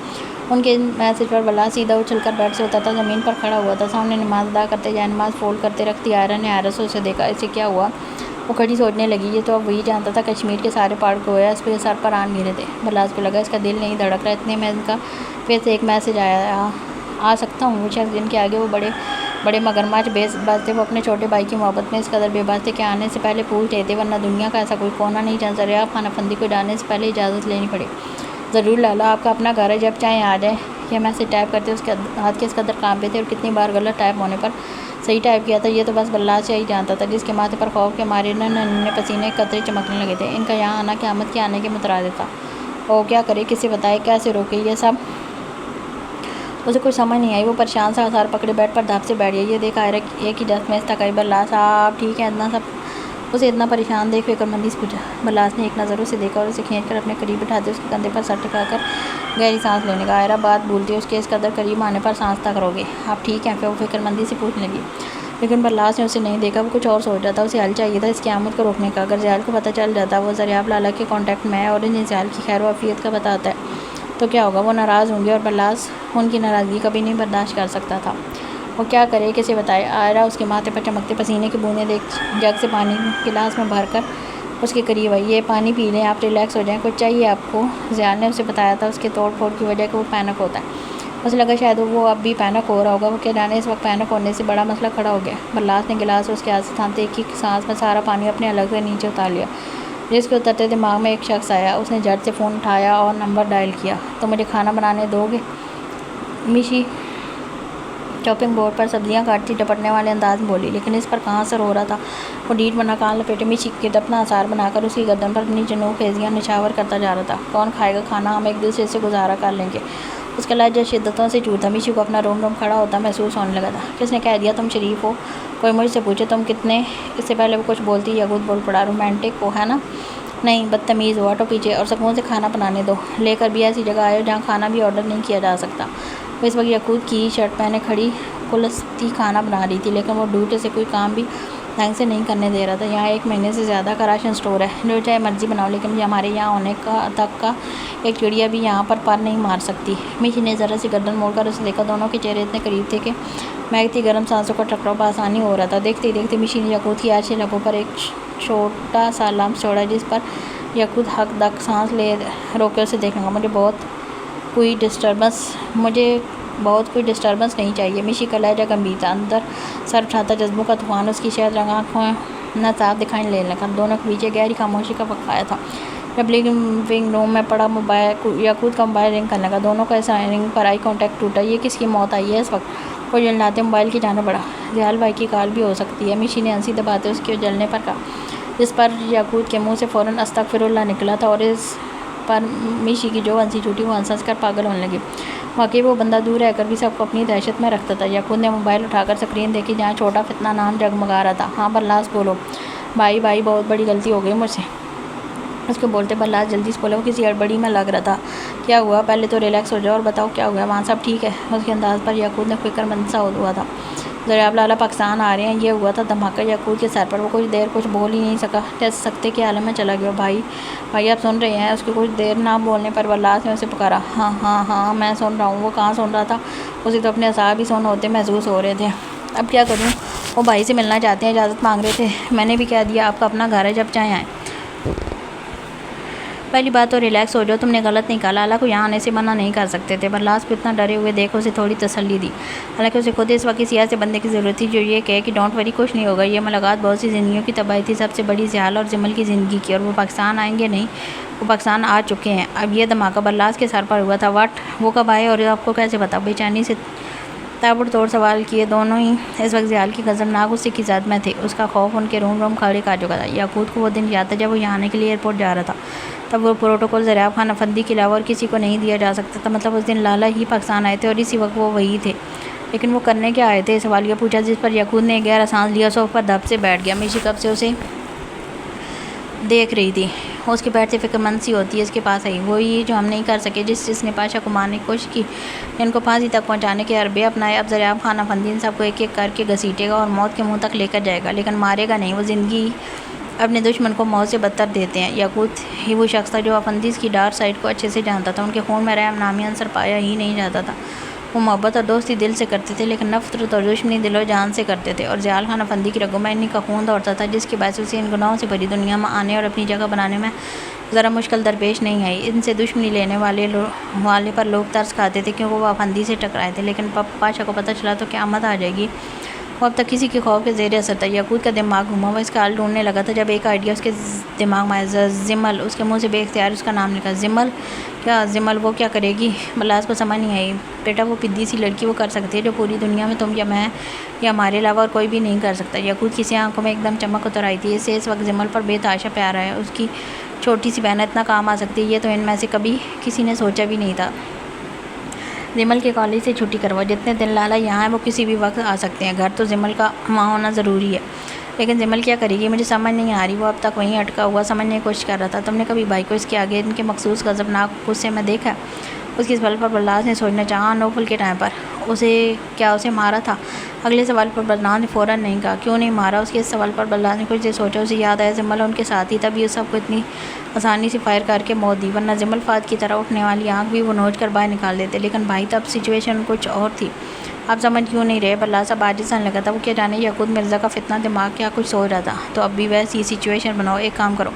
उनके मैसेज पर बल्लास सीधा उछलकर बेड से उतरता ज़मीन पर खड़ा हुआ था। सामने नमाज अदा करते जाए नमाज फोल्ड करते रखती आयरा ने हैरत से उसे देखा। इसे क्या हुआ, वो खड़ी सोचने लगी। ये तो अब वही जानता था कश्मीर के सारे पहाड़ गोया इस पर सर पर आन गिरे थे। बल्लास को लगा इसका दिल नहीं धड़क रहा। इतने में इनका फिर से एक मैसेज आया, आ सकता हूँ। वो शख्स जिनके आगे वो बड़े मगरमच्छ बेबस थे, वो अपने छोटे भाई की मोहब्बत में इस कदर बेबस थे कि आने से पहले पूछ लेते, वरना दुनिया का ऐसा कोई कोना नहीं जहाँ ज़रिया खान अफंदी को जाने से पहले इजाज़त लेनी पड़े। ज़रूर लाला, आपका अपना घर है, जब चाहे आ जाए। यह मैसेज टाइप करते उसके हाथ के इस कदर कांपे थे और कितनी बार गलत टाइप होने पर सही टाइप किया था ये तो बस बल्लास से ही जानता था, जिसके माथे पर खौफ के मारे नन्हे पसीने कतरे चमकने लगे थे। इनका यहाँ आना क़यामत के आने के मुतरादिफ था। और क्या करे, किसे बताए, कैसे रोके ये सब, उसे कुछ समझ नहीं आई। वो परेशान सा आसार पकड़े बेड पर धाप से बैठ गया। ये देखा आयरा एक ही दस में इस तक आई। बल्लास आप ठीक है, इतना सब उसे इतना परेशान देख फिक्रमंदी से पूछा। बल्लास ने एक नज़र उसे देखा और उसे खींचकर अपने करीब बिठाते उसके कंधे पर सर टिकाकर गहरी सांस लेने का। आयरा बात भूलती उसके इस कदर करीब आने पर सांस तक रोके। आप ठीक हैं, फिर वो फिक्रमंदी से पूछने लगी, लेकिन बल्लास ने उसे नहीं देखा। वो कुछ और सोच रहा था। उसे हल चाहिए था इस क़यामत को रोकने का। अगर ज़ियाल को पता चल जाता वो ज़रियाब लाला के कॉन्टैक्ट में है और इन्हें ज़ियाल की खैर वाफियत का बताता है तो क्या होगा, वो नाराज़ होंगे और बल्लास उनकी नाराज़गी कभी नहीं बर्दाश्त कर सकता था। वो क्या करे, किसे बताए। आयरा उसके माथे पर चमकते पसीने की बूंदें देख जग से पानी गिलास में भरकर उसके करीब आई, ये पानी पी लें, आप रिलैक्स हो जाएं, कुछ चाहिए आपको। ज़ियान ने उसे बताया था उसके तोड़ फोड़ की वजह कि वो पैनिक होता है। उसे लगा शायद वो अब भी पैनिक हो रहा होगा। वो क्या जाने इस वक्त पैनिक होने से बड़ा मसला खड़ा हो गया। बल्लास ने गिलास उसके हाथ से थामते एक ही सांस में सारा पानी अपने अलग से नीचे उतार लिया। जिसके उतरते दिमाग में एक शख्स आया। उसने झट से फ़ोन उठाया और नंबर डायल किया। तो मुझे खाना बनाने दोगे? मिशी चॉपिंग बोर्ड पर सब्जियां काटती टपटने वाले अंदाज में बोली, लेकिन इस पर कहाँ असर हो रहा था। वो डीट बना कान लपेटे मिशी के दफना आसार बनाकर उसकी गर्दन पर अपनी जनूब खेजियाँ निछावर करता जा रहा था। कौन खाएगा खाना, हम एक दूसरे से गुजारा कर लेंगे। उसका लहजा शिद्दतों से चूर था। मिशी को अपना रोम रोम खड़ा होता महसूस होने लगा था। किसने कह दिया तुम शरीफ हो? कोई मुझसे पूछे तुम कितने। इससे पहले वो कुछ बोलती या खुद बोल पड़ा, रोमांटिक हो है ना? नहीं, बदतमीज़ हो, ऑटो पीछे और सुकून से खाना बनाने दो। लेकर भी ऐसी जगह आए जहाँ खाना भी ऑर्डर नहीं किया जा सकता। वो इस वक्त यकूत की शर्ट पहने खड़ी कुलस्ती खाना बना रही थी, लेकिन वो ड्यूटी से कोई काम भी ढंग से नहीं करने दे रहा था। यहाँ 1 महीने से ज़्यादा का राशन स्टोर है, जो चाहे मर्जी बनाओ, लेकिन ये हमारे यहाँ होने का तक का एक चिड़िया भी यहाँ पर नहीं मार सकती। मिशी ने ज़रा सी गर्दन मोड़कर उसे देखा। दोनों के चेहरे इतने करीब थे कि महकती गर्म सांसों का टकराव बआसानी हो रहा था। देखते ही देखते मिशी ने यकूत की आछे लबों पर एक छोटा सा लम्ब छोड़ा, जिस पर यकूत हक दक सांस ले रोके उसे देखने का। मुझे बहुत कोई डिस्टर्बेंस नहीं चाहिए। मिशी का लहजा गंभीर था। अंदर सर उठाता जज्बों का तूफान उसकी शायद रंग आँखों न साफ दिखाई लेने लगा। दोनों के पीछे गहरी खामोशी का वक्त आया था। जब लिविंग रूम में पड़ा मोबाइल यकूत का मोबाइल रिंग करने लगा। दोनों का ऐसा रिंग पर आई कांटेक्ट टूटा। ये किसकी मौत आई है इस वक्त? वो जलनाते मोबाइल की जाना बढ़ा। ज़ियाल भाई की कॉल भी हो सकती है, मिशी ने हंसी दबाते उसके जलने पर कहा, जिस पर यकूत के मुंह से फ़ौरन अस्तगफिरुल्लाह निकला था। और इस पर मिशी की जो हंसी छूटी वो हंस कर पागल होने लगी। वाकई वो बंदा दूर रहकर भी सबको अपनी दहशत में रखता था। यकूत ने मोबाइल उठाकर स्क्रीन देखी जहाँ छोटा फितना नाम जगमगा रहा था। हाँ बल्लास बोलो। भाई बहुत बड़ी गलती हो गई मुझसे। उसको बोलते बल्लास जल्दी से बोला। वो किसी हड़बड़ी में लग रहा था। क्या हुआ? पहले तो रिलैक्स हो जाओ और बताओ क्या हुआ। वहाँ सब ठीक है? उसके अंदाज पर यकूत ने फिक्रमंद सा हुआ था। ज़रियाब लाला पाकिस्तान आ रहे हैं, ये हुआ था धमाका यकूत के सर पर। वो कुछ देर कुछ बोल ही नहीं सका, जैसे सकते के आलम में चला गया। भाई आप सुन रहे हैं? उसके कुछ देर ना बोलने पर बल्लास ने उसे पुकारा। हाँ मैं सुन रहा हूँ। वो कहाँ सुन रहा था? उसे तो अपने असाब ही सुन होते महसूस हो रहे थे। अब क्या करूँ? वो भाई से मिलना चाहते हैं, इजाज़त मांग रहे थे। मैंने भी कह दिया आपका अपना घर है, जब चाहे आएँ। पहली बात तो रिलैक्स हो जाओ, तुमने गलत नहीं कहा। लाला को यहाँ आने से मना नहीं कर सकते थे। बल्लास को इतना डरे हुए देख उसे थोड़ी तसल्ली दी। हालांकि उसे खुद इस वक्त किसी ऐसे बंदे की ज़रूरत थी जो ये कहे कि डोंट वरी, कुछ नहीं होगा। ये मुलाकात बहुत सी ज़िंदगियों की तबाही थी, सबसे बड़ी ज़ियाल और जमल की ज़िंदगी की। और वो पाकिस्तान आएंगे नहीं, वो पाकिस्तान आ चुके हैं। अब ये धमाका बल्लास के सर पर हुआ था। वाट, वो कब आए और आपको कैसे पता? बेचैनी से ताबड़तोड़ सवाल किए। दोनों ही इस वक्त ज़ियाल की गज़बनाक गुस्से की ज़द में थे। उसका खौफ उनके रोम रोम खड़े का चुका था। याकूत को वो दिन याद था जब वो यहाँ आने के लिए एयरपोर्ट जा रहा था। तब वो प्रोटोकॉल ज़रियाब खान अफंदी के अलावा और किसी को नहीं दिया जा सकता था। मतलब उस दिन लाला ही पाकिस्तान आए थे और इसी वक्त वो वही थे। लेकिन वो करने क्या आए थे? सवालिया पूछा, जिस पर याकूत ने गहरा सांस लिया। सोफ़े पर दब से बैठ गया। मिशी कब से उसे देख रही थी। उसके बैठ से फिक्रमंद सी होती है। इसके पास आई वो ये जो हम नहीं कर सके, जिसने पाशा को मारने की कोशिश की, इनको फांसी तक पहुंचाने के अरबे अपनाए। अब ज़रियाब खान अफंदी इन सबको एक एक करके घसीटेगा और मौत के मुंह तक लेकर जाएगा, लेकिन मारेगा नहीं। वो ज़िंदगी अपने दुश्मन को मौत से बदतर देते हैं। याकूत ही वो शख्स था जो अफंदीस की डार्क साइड को अच्छे से जानता था। उनके खून में रहम नामी अंसर पाया ही नहीं जाता था। वो मोहब्बत और दोस्ती दिल से करते थे, लेकिन नफ़रत और दुश्मनी दिलो जान से करते थे। और ज़ियाल खान अफंदी की रगों में इन्हीं का खून दौड़ता था, जिसकी वजह से उसे इन गुनाहों से भरी दुनिया में आने और अपनी जगह बनाने में ज़रा मुश्किल दरपेश नहीं आई। इनसे दुश्मनी लेने वाले पर लोग तरस खाते थे, क्योंकि वो अफंदी से टकराए थे। लेकिन पाशा को पता चला तो क़यामत आ जाएगी। वो अब तक किसी के खौफ के ज़ेर असर था। याकूत का दिमाग घुमा। वो इसका हाल ढूंढने लगा था जब एक आइडिया उसके दिमाग में आया। जिमल। उसके मुंह से बेख्तियार उसका नाम निकला। जिमल? क्या जिमल? वो क्या करेगी? बल्लास को समझ नहीं आई। बेटा, वो पिद्दी सी लड़की वो कर सकती है जो पूरी दुनिया में तुम या मैं या हमारे अलावा और कोई भी नहीं कर सकता। याकूत की आंखों में एकदम चमक उतर आई थी। इससे इस वक्त जिमल पर बेतहाशा प्यार है। उसकी छोटी सी बहन इतना काम आ सकती है, ये तो इनमें से कभी किसी ने सोचा भी नहीं था। जिमल के कॉलेज से छुट्टी करवाओ। जितने दिन लाला यहाँ है वो किसी भी वक्त आ सकते हैं। घर तो जिमल का वहाँ होना ज़रूरी है, लेकिन जिमल क्या करेगी मुझे समझ नहीं आ रही। वो अब तक वहीं अटका हुआ समझने की कोशिश कर रहा था। तुमने कभी भाई को इसके आगे इनके मखसूस गज़बनाक गुस्से में देखा? उसकी इस पल पर बल्लास ने सोचना चाहा। नोफल के टाइम पर उसे मारा था? अगले सवाल पर बल्लास ने फ़ौरन नहीं कहा। क्यों नहीं मारा? उसके इस सवाल पर बल्लास ने कुछ देर सोचा। उसे याद आया जिमल उनके साथ ही, तभी उस सबको इतनी आसानी से फायर करके मौत दी। वरना जिमल फाद की तरह उठने वाली आँख भी वो नोच कर बाहर निकाल देते। लेकिन भाई तब सिचुएशन कुछ और थी। आप समझ क्यों नहीं रहे? बल्ला साहब आजिज़ आने लगा था। वो क्या जाने याकूत मिर्ज़ा का फितना दिमाग क्या कुछ सोच रहा था। तो अब भी वैसी सिचुएशन बनाओ, एक काम करो।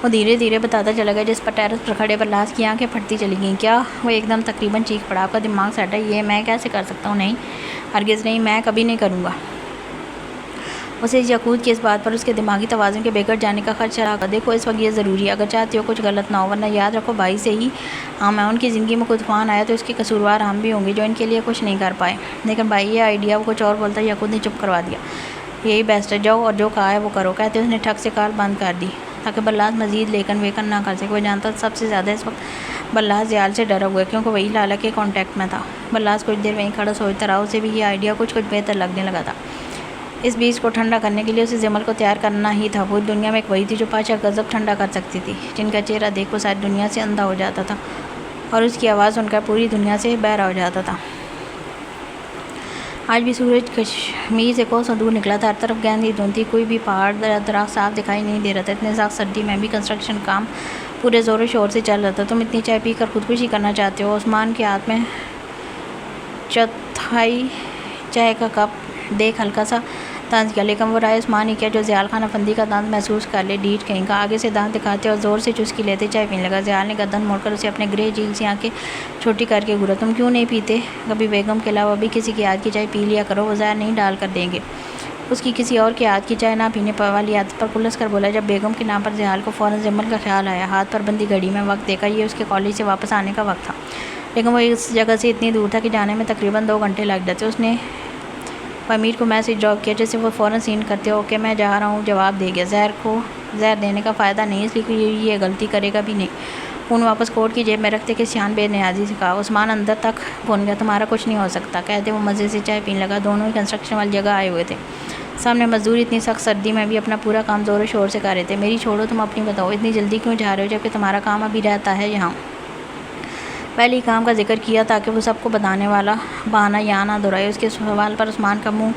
वो धीरे धीरे बताता चला गया। जिस पर टेरेस पर खड़े बल्लास की आंखें फटती चली गईं। क्या? वो एकदम तकरीबन चीख पड़ा। आपका दिमाग सेट है? ये मैं कैसे कर सकता हूँ? नहीं, हरगिज़ नहीं, मैं कभी नहीं करूँगा। उसे इस याकूत की इस बात पर उसके दिमागी तवाज़ुन के बिगड़ जाने का खदशा रहा। देखो इस वक्त ये ज़रूरी है, अगर चाहते हो कुछ गलत ना हो, वरना याद रखो भाई से ही हम हैं। उनकी ज़िंदगी में कोई तूफ़ान आया तो इसके कसूरवार हम भी होंगे जो इनके लिए कुछ नहीं कर पाए। लेकिन भाई ये आइडिया वो कुछ और बोलता याकूत ने चुप करवा दिया। यही बेस्ट है, जाओ और जो कहा है वो करो। कहते उसने ठग से कॉल बंद कर दी ताकि बल्लास मज़ीद लेकन वेकन ना कर सके। वो जानता सबसे ज़्यादा इस वक्त बल्लास ज़याल से डरा हुआ है, क्योंकि वही लाला के कॉन्टैक्ट में था। बल्लास कुछ देर वहीं खड़ा सोचता रहा। उसे भी ये आइडिया कुछ बेहतर लगने लगा था। इस बीज को ठंडा करने के लिए उसे जमल को तैयार करना ही था। पूरी दुनिया में एक वही थी जो पाशा गज़ब ठंडा कर सकती थी, जिनका चेहरा देख को सारी दुनिया से अंधा हो जाता था और उसकी आवाज़ सुनकर पूरी दुनिया से बहरा हो जाता था। आज भी सूरज कश्मीर से कोसों दूर निकला था। हर तरफ गहरी धुंध थी, कोई भी पहाड़ दरख्त साफ दिखाई नहीं दे रहा था। इतने सख्त सर्दी में भी कंस्ट्रक्शन काम पूरे ज़ोर शोर से चल रहा था। तुम इतनी चाय पी कर खुदकुशी करना चाहते हो? उस्मान के हाथ में चौथाई चाय का कप देख हल्का सा तंज किया, लेकिन वो राय उस्मान ही किया जो ज़याल खान अफंदी का दांत महसूस कर ले। डीट कहीं का आगे से दांत दिखाते और ज़ोर से चुस्की लेते चाय पीने लगा। ज़याल ने गर्दन मोड़कर उसे अपने ग्रे झील से आंखें छोटी करके घूरा। तुम क्यों नहीं पीते? कभी बेगम के अलावा भी किसी की याद की चाय पी लिया करो, वो ज़ाया नहीं डाल कर देंगे। उसकी किसी और की याद की चाय ना पीने वाली आदत पर पुलिस कर बोला। जब बेगम के नाम पर ज़याल को फ़ौरन जमल का ख्याल आया। हाथ पर बंदी घड़ी में वक्त देखा, ये उसके कॉलेज से वापस आने का वक्त था, लेकिन वो इस जगह से इतनी दूर था कि जाने में तकरीबन 2 घंटे लग जाते। उसने अमीर को मैसेज ड्रॉप किया जैसे वो फ़ौरन सीन करते हो कि मैं जा रहा हूँ जवाब दे गया। ज़हर को ज़हर देने का फ़ायदा नहीं, इसलिए कि ये गलती करेगा भी नहीं। फ़ोन वापस कोट की जेब में रखते कि सियान बेनियाजी से कहा। उस्मान अंदर तक फोन गया। तुम्हारा कुछ नहीं हो सकता, कहते वो मज़े से चाय पीने लगा। दोनों ही कंस्ट्रक्शन वाली जगह आए हुए थे। सामने मजदूर इतनी सख्त सर्दी में भी अपना पूरा काम ज़ोर शोर से कर रहे थे। मेरी छोड़ो, तुम अपनी बताओ, इतनी जल्दी क्यों जा रहे हो जबकि तुम्हारा काम अभी रहता है यहाँ? पहले ही काम का जिक्र किया ताकि वो सबको बताने वाला बहाना यहाँ ना दोहराए। उसके सवाल पर उस्मान का मुंह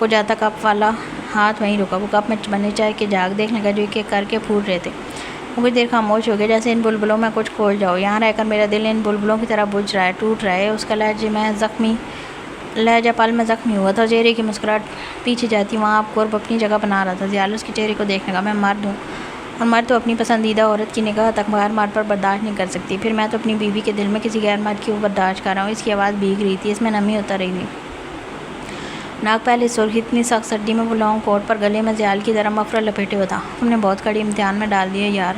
को जाता कप वाला हाथ वहीं रुका। वो कप में बने चाय के जाग देखने का जो एक एक करके फूट रहे थे। वो कुछ देर खामोश हो गए, जैसे इन बुलबुलों में कुछ खोल जाओ। यहाँ रहकर मेरा दिल इन बुलबुलों की तरह बुझ रहा है, टूट रहा है। उसका लहजा पल में ज़ख्मी हुआ था। चेहरे की मुस्कुराहट पीछे जाती, वहाँ आप कुर्ब अपनी जगह बना रहा था। ज़याल उसके चेहरे को देखने का। मैं मर्द हूँ और मर्द तो अपनी पसंदीदा औरत की निगाह तक गैर मर्द पर बर्दाश्त नहीं कर सकती। फिर मैं तो अपनी बीवी के दिल में किसी गैर मर्द की बर्दाश्त कर रहा हूँ। इसकी आवाज़ भीग रही थी, इसमें नमी उतर रही थी। नाक पहले सुर्ख, इतनी सख्त सर्दी में वो लॉन्ग कोट पर गले में ज़याल की तरह मफरल लपेटे हुआ था। तुमने बहुत कड़ी इम्तिहान में डाल दिया यार,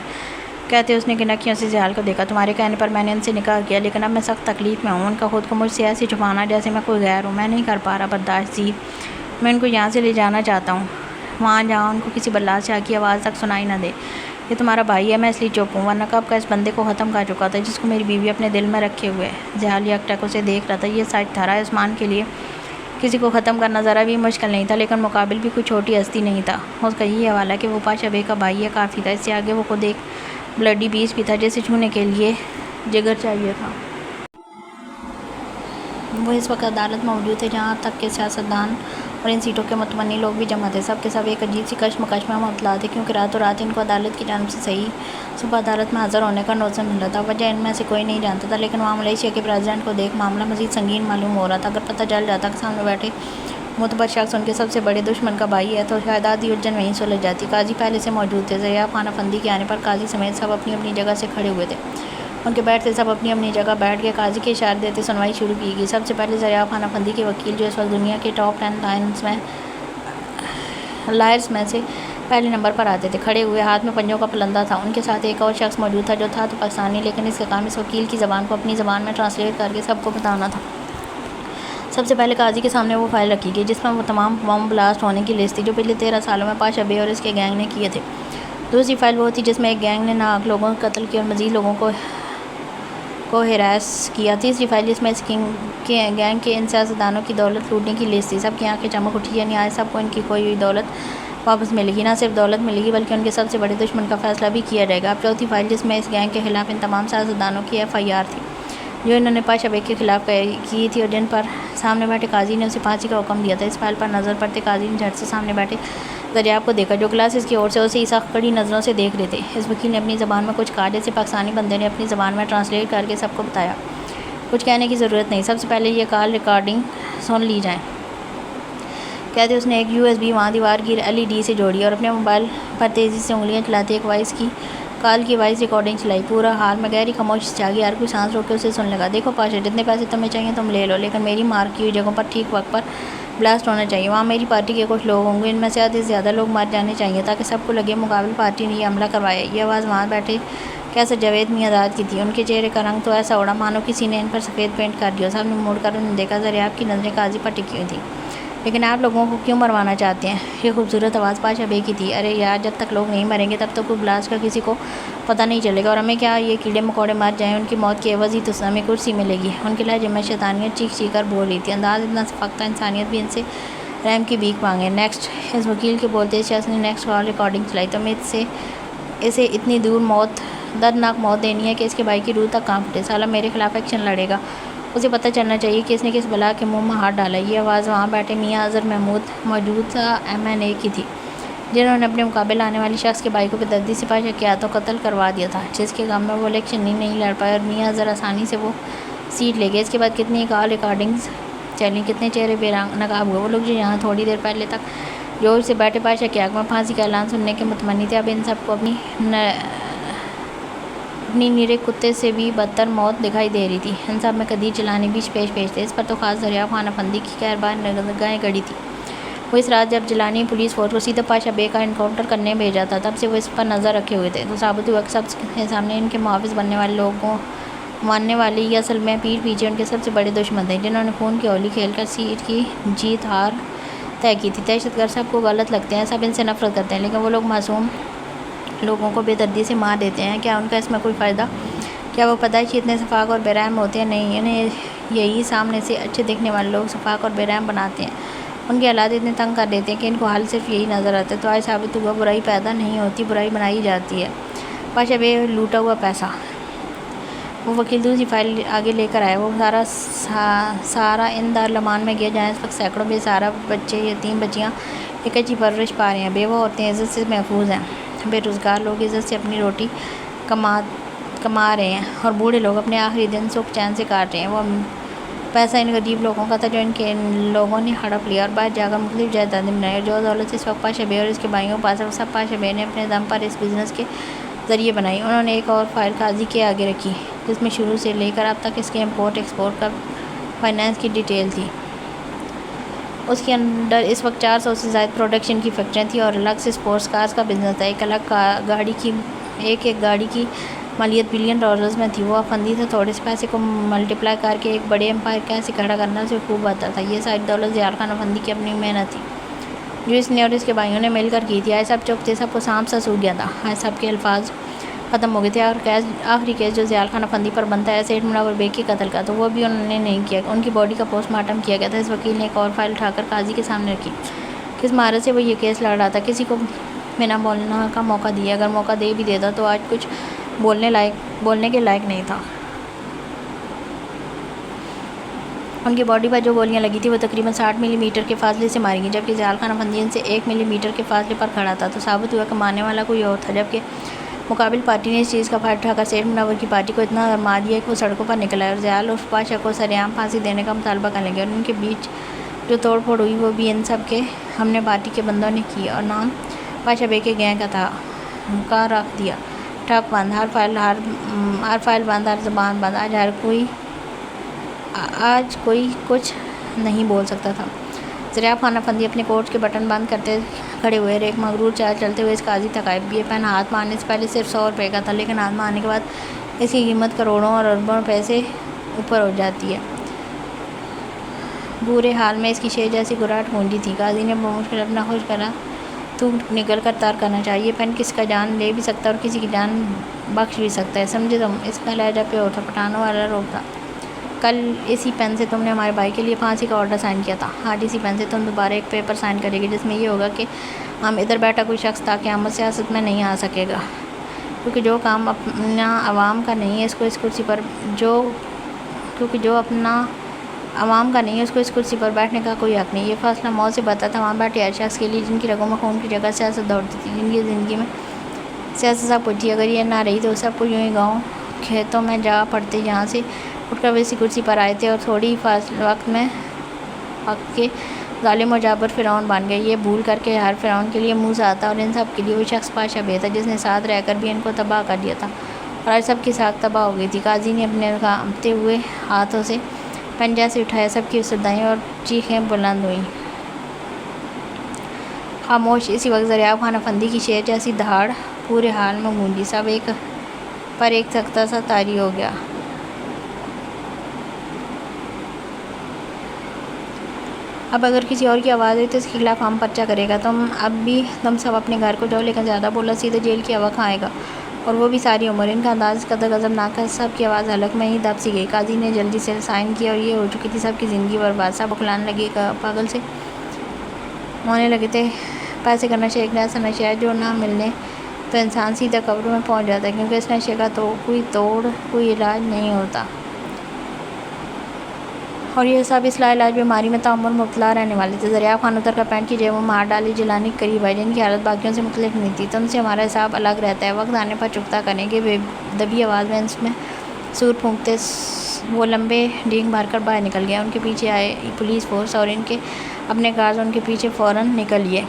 कहते उसने किनखियों से ज़याल को देखा। तुम्हारे कहने पर मैंने उनसे निकाह किया, लेकिन अब मैं सख्त तकलीफ़ में हूँ। उनका खुद को मुझसे ऐसे छुपाना जैसे मैं कोई गैर हूँ। मैं नहीं कर पा रहा बर्दाश्त जी। मैं उनको यहाँ से ले जाना चाहता हूँ, वहाँ जहाँ उनको किसी बल्ला शाह की आवाज़ तक सुनाई ना दे। ये तुम्हारा भाई है, मैं इसलिए चुप हूँ, वरना कब का इस बंदे को ख़त्म कर चुका था जिसको मेरी बीवी अपने दिल में रखे हुए है। ज़याल यकटक उसे देख रहा था। ये सच था, राय उस्मान के लिए किसी को ख़त्म करना ज़रा भी मुश्किल नहीं था, लेकिन मुकाबिल भी कोई छोटी हस्ती नहीं था। उसका यही हवाला कि वो पाशा बे का भाई है काफ़ी था। इससे आगे वो खुद एक ब्लडी बीच भी था जिसे छूने के लिए जिगर चाहिए था। वो इस वक्त अदालत में मौजूद थे, जहाँ तक के सियासतदान और इन सीटों के मुतमनी लोग भी जमा थे। सब के सब एक अजीब सी कश्मकश में मुबतला थे, क्योंकि रातों रात इनको अदालत की जानिब से सही सुबह अदालत में हाज़िर होने का नोटिस मिला था। वजह इनमें से कोई नहीं जानता था, लेकिन वहाँ मलेशिया के प्रेसिडेंट को देख मामला मज़ीद संगीन मालूम हो रहा था। अगर पता चल जाता कि सामने बैठे मुतबर शख्स उनके सबसे बड़े दुश्मन का भाई है, तो शायद आधी उलझन वहीं सुलझ जाती। काजी पहले से मौजूद थे। ज़या खान अफंदी के आने पर काजी समेत सब अपनी अपनी जगह से खड़े हुए थे। उनके बैठते सब अपनी अपनी जगह बैठ के काजी के इशारे देते सुनवाई शुरू की गई। सबसे पहले ज़या खान अफंदी के वकील, जो इस वक्त दुनिया के टॉप 10 लायर्स में से पहले नंबर पर आते थे, खड़े हुए। हाथ में पंजों का पलंदा था। उनके साथ एक और शख्स मौजूद था जो था तो पाकिस्तानी, लेकिन इसका काम इस वकील की ज़बान को अपनी ज़बान में ट्रांसलेट करके सबको बताना था। सबसे पहले काजी के सामने वो फाइल रखी गई जिसमें वो तमाम बम ब्लास्ट होने की लिस्ट थी जो पिछले 13 सालों में पाशा बे और इसके गैंग ने किए थे। दूसरी फाइल वो थी जिसमें एक गैंग ने नाक लोगों को कत्ल किया और मज़ीद लोगों को हिरास किया। तीसरी फाइल जिसमें इस गैंग के इन सियासतदानों की दौलत लूटने की लिस्ट थी। सबकी आंखें चमक उठी, यानी आज सबको इनकी खोई हुई दौलत वापस मिलेगी। ना सिर्फ दौलत मिलेगी बल्कि उनके सबसे बड़े दुश्मन का फैसला भी किया जाएगा। अब चौथी फाइल जिसमें इस गैंग के खिलाफ इन तमाम सियासतदानों की FIR थी जो इन्होंने पाशा बे के खिलाफ की थी और जिन पर सामने बैठे काजी ने उसे फांसी का हुक्म दिया था। इस फाइल पर नज़र पड़ते काजी ने झट से सामने बैठे ज़रियाब को देखा, जो ग्लासेस की ओर से उसे सख्त कड़ी नज़रों से देख रहे थे। इस वकील ने अपनी ज़बान में कुछ कहा, जैसे पाकिस्तानी बंदे ने अपनी ज़बान में ट्रांसलेट करके सबको बताया। कुछ कहने की ज़रूरत नहीं। सबसे पहले ये कॉल रिकॉर्डिंग सुन ली जाए। कहते उसने एक USB वहाँ दीवार की LED से जोड़ी और अपने मोबाइल पर तेज़ी से उंगलियां चलाते एक वॉइस की कॉल की वॉइस रिकॉर्डिंग चलाई। पूरा हाल में गहरी खामोशी छा गई। हर कोई सांस रोक के उसे सुन लगा। देखो पाशा, जितने पैसे तुम्हें चाहिए तुम ले लो, लेकिन मेरी मार्क की हुई जगहों पर ठीक वक्त पर ब्लास्ट होना चाहिए। वहाँ मेरी पार्टी के कुछ लोग होंगे, इनमें से आधे से ज़्यादा लोग मर जाने चाहिए ताकि सबको लगे मुकाबिल पार्टी ने यह हमला करवाया। ये आवाज़ वहाँ बैठे कैसे जावेद मियाँदाद की थी। उनके चेहरे का रंग तो ऐसा उड़ा मानो किसी ने इन पर सफ़ेद पेंट कर दिया। सामने मुड़कर उन्होंने देखा, ज़रियाब की नज़रें काजी पर टिकी हुई थी। लेकिन आप लोगों को क्यों मरवाना चाहते हैं? ये खूबसूरत आवाज़ पाशा बे की थी। अरे यार, जब तक लोग नहीं मरेंगे तब तक कोई ब्लास्ट का किसी को पता नहीं चलेगा। और हमें क्या, ये कीड़े मकोड़े मर जाएं, उनकी मौत की एवज़ ही तो हमें कुर्सी मिलेगी। उनके लहजे में शैतानियत चीख चीख कर बोल रही थी। अंदाज़ इतना सफकता, इंसानियत भी इनसे रहम की भीख मांगे। नेक्स्ट, इस वकील के बोलते शख्स ने नेक्स्ट कॉल रिकॉर्डिंग चलाई। तुम्हें इसे इतनी दूर मौत, दर्दनाक मौत देनी है कि इसके भाई की रूह तक कांप उठे। साला मेरे खिलाफ एक्शन लड़ेगा, उसे पता चलना चाहिए कि इसने किस बला के मुंह में हाथ डाला। ये आवाज़ वहाँ बैठे मियाँ अज़हर महमूद मौजूदा MNA की थी, जिन्होंने अपने मुकाबले आने वाले शख्स के भाई को बेदर्दी से पाशा के हाथों कत्ल करवा दिया था, जिसके गम में वो इलेक्शन ही नहीं लड़ पाए और मियाँ अज़हर आसानी से वो सीट ले गए। इसके बाद कितनी कॉल रिकॉर्डिंग्स चली, कितने चेहरे बेनकाब हुए। वो लोग जो यहाँ थोड़ी देर पहले तक जोर से बैठे पाशा के आग में फांसी का ऐलान सुनने के मुतमनी थे, अब इन सबको अपनी नीरे कुत्ते से भी बदतर मौत दिखाई दे रही थी। इन सब में कदीर चलाने बीच पेश थे। इस पर तो खास दरियाब खाना फंदी की खैरबार निगाहें गड़ी थी। वो इस रात जब जिलानी पुलिस फोर्स को सीधा पाशा बे का इनकाउंटर करने भेजा था, तब से वो इस पर नज़र रखे हुए थे। तो साबित हुआ कि सबके सामने इनके मुहाफ़िज़ बनने वाले लोगों मानने वाले ये असल में पीठ पीछे उनके सबसे बड़े दुश्मन थे, जिन्होंने खून की होली खेल कर सीट की जीत हार तय की थी। दहशतगर्द सबको गलत लगते हैं, सब इनसे नफरत करते हैं, लेकिन वो लोग मासूम लोगों को बेदर्दी से मार देते हैं। क्या उनका इसमें कोई फ़ायदा? क्या वो पैदाइशी इतने शफाक और बेरहम होते हैं? नहीं, इन्हें यही सामने से अच्छे दिखने वाले लोग शफाक और बेरहम बनाते हैं। उनके हालात इतने तंग कर देते हैं कि इनको हाल सिर्फ यही नज़र आता है। तो आज साबित हुआ बुराई पैदा नहीं होती, बुराई बनाई जाती है। पाशा बे लूटा हुआ पैसा। वो वकील दूसरी फाइल आगे लेकर आया। वो सारा इन दारलमान में गया जहाँ इस वक्त सैकड़ों बेसहारा बच्चे, यतीम बच्चियाँ एक अच्छी परवरिश पा रहे हैं। बेवा औरतें इज़्ज़त से महफूज हैं, बेरोज़गार लोग इज़्ज़त से अपनी रोटी कमा रहे हैं और बूढ़े लोग अपने आखिरी दिन सुख चैन से काट रहे हैं। वो पैसा इन गरीब लोगों का था जो इनके लोगों ने हड़प लिया और बाद जाकर मुख्तलिफ जायदादें बनाई। जो दौलत इस वक्त पाशा बे और इसके भाइयों पास है, सब पाशा बे ने अपने दम पर इस बिज़नेस के ज़रिए बनाई। उन्होंने एक और फाइल काजी के आगे रखी, जिसमें शुरू से लेकर अब तक इसके इम्पोर्ट एक्सपोर्ट का फाइनेंस की डिटेल थी। उसके अंदर इस वक्त 400 से ज़्यादा प्रोडक्शन की फैक्ट्रियाँ थी और अलग से स्पोर्ट्स कार्स का बिज़नेस था। एक अलग गाड़ी की एक गाड़ी की मालियत बिलियन डॉलर्स में थी। वो अफंदी था, थोड़े से पैसे को मल्टीप्लाई करके एक बड़े एम्पायर कैसे खड़ा करना उसे खूब आता था। ये सारी दौलत ज़ियाल खान अफंदी की अपनी मेहनत थी, जो इसने और इसके भाइयों ने मिलकर की थी। आज सब चुप थे, सबको सांप सा सूख गया था। आज सबके अल्फाज ख़त्म हो गए थे। और आखिरी केस जो ज़ियाल खान अफंदी पर बनता है सेठ मुनव्वर बेग के कत्ल का, तो वो भी उन्होंने नहीं किया। उनकी बॉडी का पोस्टमार्टम किया गया था। इस वकील ने एक और फाइल उठाकर काजी के सामने रखी। किस महारत से वो ये केस लड़ रहा था, किसी को बिना बोलने का मौका दिया। अगर मौका दे भी देता तो आज कुछ बोलने के लायक नहीं था। उनकी बॉडी पर जो गोलियां लगी थी वो तकरीबन 60 मिलीमीटर के फासले से मारी गई, जबकि ज़ियाल खान अफंदी इनसे 1 मिलीमीटर के फासले पर खड़ा था। तो साबित हुआ कि मारने वाला कोई और था, जबकि मुकाबिल पार्टी ने इस चीज़ का फ़ायदा उठाकर सेठ मुनव्वर की पार्टी को इतना मार दिया कि वो सड़कों पर निकल आए और ज़ियाल उर्फ पाशा को सरेआम फांसी देने का मुतालबा करने लगे। और उनके बीच जो तोड़ फोड़ हुई वो भी इन सब के हमने पार्टी के बंदों ने की और नाम पाशा बे के गैंग का था का रख दिया। ठक बंद, हर फाइल बंद, हर ज़बान बंद। आज कोई कुछ नहीं बोल सकता था। ज़रियाब खान अफंदी अपने कोट के बटन बंद करते खड़े हुए, एक मगरूर चाल चलते हुए इस काजी तक आए। ये पेन हाथ मारने से पहले सिर्फ 100 रुपये का था, लेकिन हाथ मारने के बाद इसकी कीमत करोड़ों और अरबों रुपये से ऊपर हो जाती है। बुरे हाल में इसकी शेर जैसी गुराट गूंजी थी। काजी ने मुश्किल अपना खुश करा, तू निकल कर तार करना चाहिए। पेन किसका जान ले भी सकता है और किसी की जान बख्श भी सकता है, समझे तुम? इसका लहजा पे होता पठानों वाला रोकता। कल इसी पेन से तुमने हमारे भाई के लिए फांसी का ऑर्डर साइन किया था। आज इसी पेन से तुम दोबारा एक पेपर साइन करेगी, जिसमें ये होगा कि हम इधर बैठा कोई शख्स था क़यामत सियासत में नहीं आ सकेगा, क्योंकि जो काम अपना आवाम का नहीं है इसको इस कुर्सी पर आवाम का नहीं है उसको इस कुर्सी पर बैठने का कोई हक़ नहीं। ये फैसला मौत से बता था वहाँ बैठे हर शख्स के लिए जिनकी रगों में खून की जगह सियासत दौड़ती थी, जिनकी ज़िंदगी में सियासत सब कुछ थी। अगर ये ना रही तो सबको यूँ ही गाँव खेतों में जा पड़ते, जहाँ से उठकर वे इसी कुर्सी पर आए थे और थोड़ी वक्त में हक के ज़ालिम और जाबर फ़िरौन बन गए। ये भूल करके हर फ़िरौन के लिए मूसा आता और इन सब के लिए वो शख्स बादशाह था जिसने साथ रहकर भी इनको तबाह कर दिया था और आज सब की साख तबाह हो गई थी। काजी ने अपने कांपते हुए हाथों से पंजा से उठाया, सबकी सदाएँ और चीखें बुलंद हुई। खामोश। इसी वक्त ज़रियाब खान अफंदी की शेर जैसी दहाड़ पूरे हाल में गूंजी। सब एक पर एक सख्ता सा तारी हो गया। अब अगर किसी और की आवाज़ हुई तो इसके खिलाफ़ हम पर्चा करेगा। तुम सब अपने घर को जाओ, लेकिन ज़्यादा बोला सीधे जेल की हवा खाएगा, और वो भी सारी उम्र। इनका अंदाज़ इस कदर गज़बनाक है, सब की आवाज़ हलक में ही दब सी गई। काजी ने जल्दी से साइन किया और ये हो चुकी थी सबकी ज़िंदगी बर्बाद। सब बुखलाने लगे, पागल से होने लगे थे। पैसे का नशा एक ऐसा नशा है जो ना मिलने तो इंसान सीधा कब्र में पहुंच जाता है, क्योंकि इस नशे का तो कोई इलाज नहीं होता। और ये सब इस लाइलाज बीमारी में ताउम्र मुब्तला रहने वाले थे। ज़रियाब खान उतर कर पैंट की जेबों में मार डाली। जिलानी के करीब आई, जिनकी हालत बाकियों से मुख्तलिफ नहीं थी। तुमसे हमारा हिसाब अलग रहता है, वक्त आने पर चुकता करेंगे। बेदबी आवाज़ में इसमें सूर फूंकते वो लंबे डींग भरकर बाहर निकल गया। उनके पीछे आए पुलिस फोर्स और इनके अपने गार्ड्स उनके पीछे फ़ौरन निकलिए।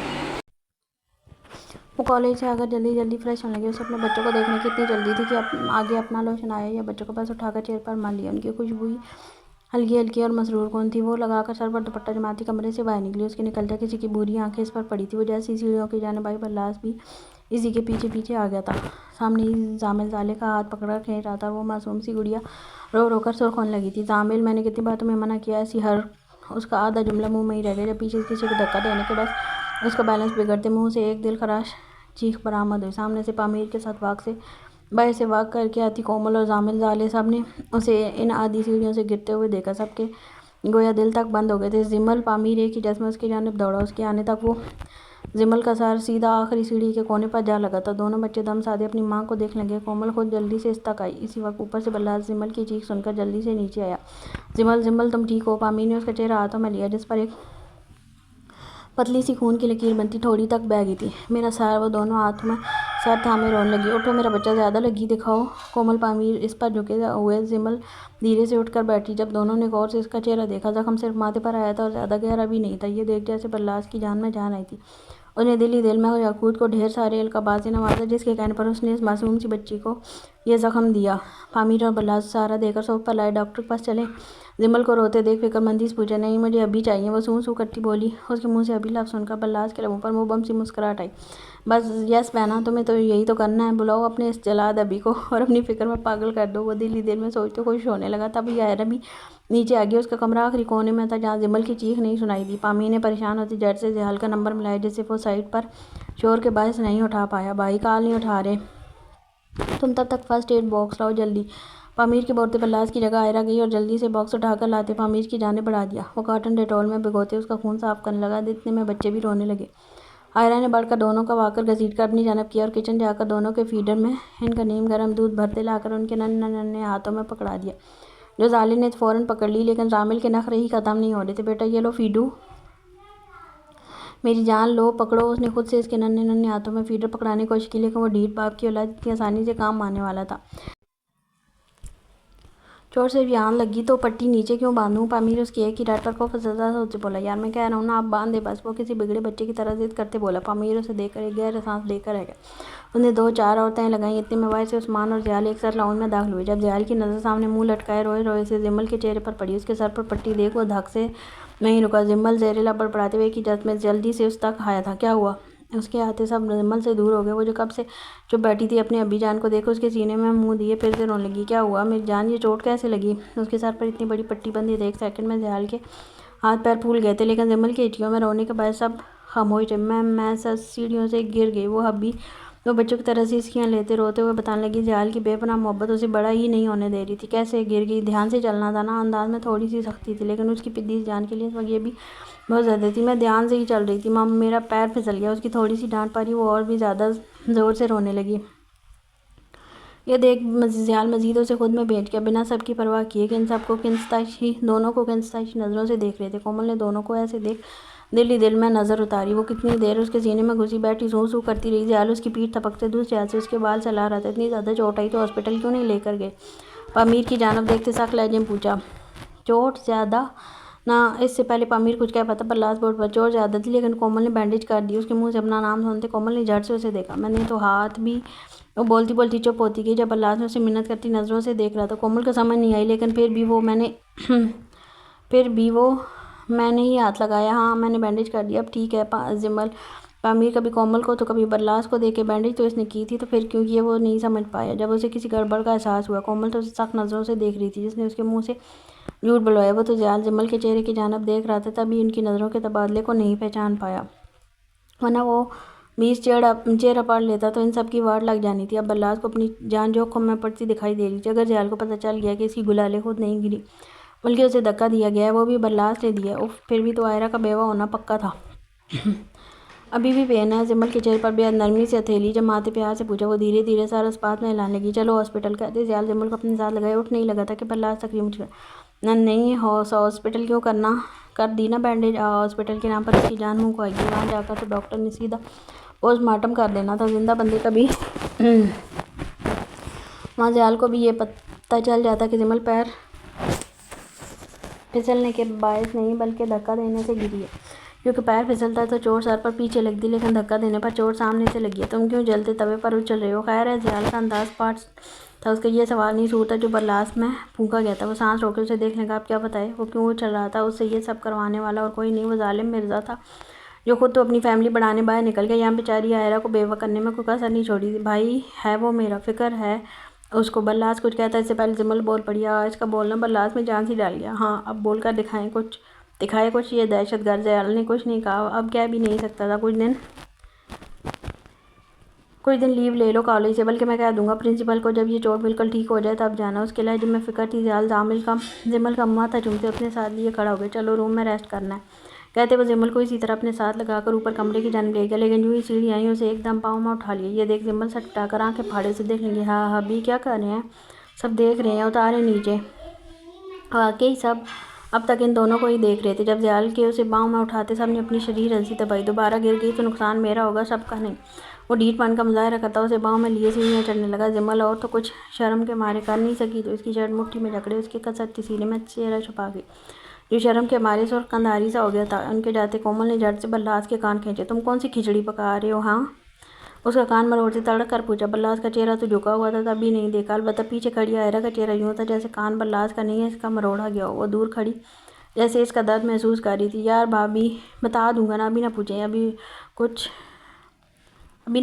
वो कॉलेज से आकर जल्दी जल्दी फ्रेश होने लगे। उसे अपने बच्चों को देखने की इतनी जल्दी थी कि आगे अपना लोशन आया या बच्चों को पास उठाकर चेयर पर मार लिया। उनकी खुशबू हल्की हल्की और मसरूर कौन थी। वो लगाकर सर पर दुपट्टा जमाती कमरे से बाहर निकली। उसके निकलते किसी की बुरी आंखें इस पर पड़ी थी। वो जैसी सीढ़ियों की जाने बाई पर लाश भी इसी के पीछे पीछे आ गया था। सामने ही जामिल ज़ाले का हाथ पकड़कर खींच रहा था। वो मासूम सी गुड़िया रो रो कर सुर्ख होने लगी थी। जामिल, मैंने कितनी बार तुम्हें मना किया। ऐसी हर उसका आधा जुमला मुंह में ही रह गया जब पीछे किसी को धक्का देने के बाद उसका बैलेंस बिगड़ते मुंह से एक दिल खराश चीख बरामद हुई। सामने से पामीर के साथ बाहर से वाक करके आती कोमल और जामिल ज़ाले सब ने उसे इन आधी सीढ़ियों से गिरते हुए देखा। सबके गोया दिल तक बंद हो गए थे। जिमल पामीर एक ही जैसे उसकी जानिब दौड़ा। उसके आने तक वो जिमल का सर सीधा आखिरी सीढ़ी के कोने पर जा लगा था। दोनों बच्चे दम साधे अपनी माँ को देखने लगे। कोमल खुद जल्दी से इस तक आई। इसी वक्त ऊपर से बल्लाज जिमल की चीख सुनकर जल्दी से नीचे आया। जिमल तुम ठीक हो? पामीर ने उसका चेहरा हाथों में लिया जिस पर एक पतली सी खून की लकीर बनती थोड़ी तक बह गई थी। मेरा सर। वो दोनों हाथ में सर थामे रोने लगी। उठो, मेरा बच्चा ज़्यादा लगी दिखाओ। कोमल पामीर इस पर झुके हुए। जिमल धीरे से उठकर बैठी। जब दोनों ने गौर से इसका चेहरा देखा, जख्म सिर्फ माथे पर आया था और ज़्यादा गहरा भी नहीं था। ये देख जैसे बल्लाज की जान में जान आई थी। उसने दिल ही दिल में याकूत को ढेर सारे अलकाबाज़ नवाजा जिसके कहने पर उसने इस मासूम सी बच्ची को यह ज़ख्म दिया। पामीर और बल्लाज सहारा देकर सोफ पर लाए डॉक्टर के पास चले। जिमल को रोते देख फिक्रमंदी से पूछा, नहीं मुझे अभी चाहिए। वो सूं करती बोली। उसके मुंह से अभी लफ्ज़ सुनकर बल्लाज के लबों पर मुबम सी मुस्कुराहट आई। बस यस बहना, तुम्हें तो यही तो करना है। बुलाओ अपने इस जलाद अभी को और अपनी फिक्र में पागल कर दो। वो दिल ही दिल में सोचते खुश होने लगा। तब यार भी नीचे आ गया। उसका कमरा आखिरी कोने में था जहाँ जिमल की चीख नहीं सुनाई दी। पामी ने परेशान होती जट से जहाल का नंबर मिलाया जिससे वो साइड पर शोर के बायस नहीं उठा पाया। भाई कॉल नहीं उठा रहे, तुम तब तक फर्स्ट एड बॉक्स लाओ जल्दी। पामीर के बोलते बल्लाज की जगह आयरा गई और जल्दी से बॉक्स उठाकर लाते पामीर की जाने बढ़ा दिया। वो कॉटन डेटॉल में भिगोते उसका खून साफ करने लगा। इतने में बच्चे भी रोने लगे। आयरा ने बढ़कर दोनों का वाकर घसीट कर अपनी जानब किया और किचन जाकर दोनों के फीडर में इनका नीम गर्म दूध भरते लाकर उनके नन्हे नन्हे हाथों में पकड़ा दिया। जो ज़ाले ने फ़ौरन पकड़ ली, लेकिन जामिल के नखरे ही ख़त्म नहीं हो रहे थे। बेटा ये लो फीडू, मेरी जान लो, पकड़ो। उसने खुद से इसके नन्हे नन्हे हाथों में फीडर पकड़ाने की कोशिश की, लेकिन वो ढीठ बाप की औलाद इतनी आसानी से काम आने वाला था। चोट से जान लगी तो पट्टी नीचे क्यों बांधूं? पामीर उसकी एक ही डांट पर खौफ ज़्यादा से बोला। यार मैं कह रहा हूँ ना, आप बांध दे बस। वो किसी बिगड़े बच्चे की तरह जिद करते बोला। पामीर उसे देखकर एक गहरा सांस लेकर रह गया। उसने 2-4 औरतें लगाई। इतने में वाय से उस्मान और ज़याल एक साथ लाउंज में दाखिल हुए। जब ज़याल की नज़र सामने मुंह लटकाए रोए रोए से जिमल के चेहरे पर पड़ी, उसके सर पर पट्टी देख वो धक से नहीं रुका। जिमल ज़हरीला बड़बड़ाते हुए की जद में जल्दी से उस तक आया था। क्या हुआ? उसके हाथे सब जिमल से दूर हो गए। वो जो कब से चुप बैठी थी अपने अब्बी जान को देखो उसके सीने में मुंह दिए फिर से रोने लगी। क्या हुआ मेरी जान, ये चोट कैसे लगी? उसके सर पर इतनी बड़ी पट्टी बंदी थी। एक सेकंड में ज़याल के हाथ पैर फूल गए थे, लेकिन जिमल की हिटियों में रोने के बाद सब खामोश थे। मैं सब सीढ़ियों से गिर गई। वो बच्चों की तरह से इसकियाँ लेते रोते हुए बताने लगी। ज़याल की बेपनाह मोहब्बत उसे बड़ा ही नहीं होने दे रही थी। कैसे गिर गई? ध्यान से चलना था ना। अंदाज में थोड़ी सी सख्ती थी, लेकिन उसकी पिद्दी जान के लिए इस वक्त ये भी बहुत ज़्यादा थी। मैं ध्यान से ही चल रही थी माम, मेरा पैर फिसल गया। उसकी थोड़ी सी डांट पारी वो और भी ज़्यादा ज़ोर से रोने लगी। यह देख ज़याल मजीद उसे खुद में बैठ गया, बिना सबकी परवाह किए कि इन सबको दोनों को किंस्ताशी नज़रों से देख रहे थे। कोमल ने दोनों को ऐसे देख दिल ही दिल में नज़र उतारी। वो कितनी देर उसके सीने में घुसी बैठी सू सू करती रही। ज़याल उसकी पीठ थपकते दूसरे हाथ से उसके बाल चला रहा था। इतनी ज़्यादा चोट आई तो हॉस्पिटल क्यों नहीं लेकर गए? पामीर की जानब देखते सख्त लहजे में पूछा। चोट ज़्यादा ना इससे पहले पामीर कुछ कह पाता, पर लास्ट बोर्ड पर जोर ज़्यादा थी, लेकिन कोमल ने बैंडेज कर दी। उसके मुंह से अपना नाम सुनते कोमल ने झट से उसे देखा। मैंने तो हाथ भी, वो बोलती बोलती चुप होती गई। जब अल्लाह ने उसे मिन्नत करती नज़रों से देख रहा था, कोमल को समझ नहीं आई, लेकिन फिर भी वो मैंने ही हाथ लगाया। हाँ मैंने बैंडेज कर दिया, अब ठीक है। जिमल पामीर कभी कोमल को तो कभी बरलास को देके बैंडेज तो इसने की थी, तो फिर क्यों किए वो नहीं समझ पाया। जब उसे किसी गड़बड़ का एहसास हुआ, कोमल तो उसे सख्त नज़रों से देख रही थी, जिसने उसके मुंह से झूठ बुलवाया। वो तो ज़याल जिमल के चेहरे की जानब देख रहा था, तभी उनकी नज़रों के तबादले को नहीं पहचान पाया, वरना वो 20 चेहरा पढ़ लेता तो इन सब की वाट लग जानी थी। अब बल्लास को अपनी जान जोखिम में पड़ती दिखाई दे रही थी। अगर ज़याल को पता चल गया कि इसकी गुलाले खुद नहीं गिरी बल्कि उसे धक्का दिया गया है, वो भी बल्लास ने दिया। उफ, फिर भी तो आयरा का बेवा होना पक्का था। अभी भी पेन है। जिमल के चेहरे पर बेहद नरमी से हथेली जमाते प्यार से पूछा। वो धीरे धीरे सारा इस्पात में हिलाने लगी। चलो हॉस्पिटल। कहते ज़याल जिमल को अपने साथ लगाए उठ नहीं लगा था कि बल्लास तकरीब मुझे नहीं हॉस्पिटल क्यों करना, कर दी ना बैंडेज। हॉस्पिटल के नाम पर उसकी जान मुँह को आएगी। वहाँ जाकर तो डॉक्टर ने सीधा पोस्टमार्टम कर देना था। जिंदा बंदे का भी वहाँ ज़याल को भी ये पता चल जाता कि जिमल पैर फिसलने के बायस नहीं बल्कि धक्का देने से गिरी है, क्योंकि पैर फिसलता है तो चोट सर पर पीछे लगती, लेकिन धक्का देने पर चोट सामने से लगी है। तुम क्यों जलते तवे पर उछल रहे हो? खैर है। ज़याल का अंदाज पाठ था। उसका ये सवाल नहीं सूरता जो बर्लास में फूंका गया था। वो सांस रोके उसे देखने का। आप क्या बताए वो क्यों उछल रहा था? उससे ये सब करवाने वाला और कोई नहीं, वो जालिम मिर्ज़ा था, जो खुद तो अपनी फैमिली बढ़ाने बाहर निकल गया। यहाँ बेचारी आयरा को बेवा करने में कोई कसर नहीं छोड़ी। भाई है वो मेरा, फिक्र है उसको। बल्लास कुछ कहता इससे पहले जिमल बोल पड़ी। इसका बोलना बल्लास में जान सी डाल गया। हाँ अब बोलकर दिखाए कुछ। ये दहशतगर्द ज़याल ने कुछ नहीं कहा, अब कह भी नहीं सकता था। कुछ दिन लीव ले लो कॉलेज से, बल्कि मैं कह दूंगा प्रिंसिपल को। जब ये चोट बिल्कुल ठीक हो जाए तब जाना। उसके लहजे में फिक्र थी। ज़याल जिमल का माथा चूमते अपने साथ लिए खड़ा हो गया। चलो रूम में रेस्ट करना है, कहते वो जिमल को इसी तरह अपने साथ लगाकर ऊपर कमरे की जानिब ले गया। लेकिन यूँ ही सीढ़ी आई उसे एकदम पाँव में उठा लिया। ये देख जिमल सटकाकर आंखें फाड़े से देख लेंगे। हाँ हबी क्या कर रहे हैं? सब देख रहे हैं, उतारे नीचे। वाकई सब अब तक इन दोनों को ही देख रहे थे। जब ज़याल के उसे बाँव में उठाते सबने अपनी शरीर हंसी दबाई। दोबारा गिर गई तो नुकसान मेरा होगा, सबका नहीं। वो ढीठपन का मुजाहरा करता उसे बाँव में लिए सीढ़ियाँ चढ़ने लगा। जिमल और तो कुछ शर्म के मारे कर नहीं सकी, तो इसकी शर्ट मुट्ठी में जकड़े उसके कसरती सीने में चेहरा छुपा गई, जो शर्म के मारे से और कंधारी सा हो गया था। उनके जाते कोमल ने झट से बल्लास के कान खींचे। तुम कौन सी खिचड़ी पका रहे हो? हाँ उसका कान मरोड़ते तड़क कर पूछा। बल्लास का चेहरा तो झुका हुआ था, तभी नहीं देखा। अलबत्ता पीछे खड़ी आयरा का चेहरा यूँ था जैसे कान बल्लास का नहीं है, इसका मरोड़ा गया हो। वो दूर खड़ी जैसे इसका दर्द महसूस कर रही थी। यार भाभी बता दूंगा ना, अभी ना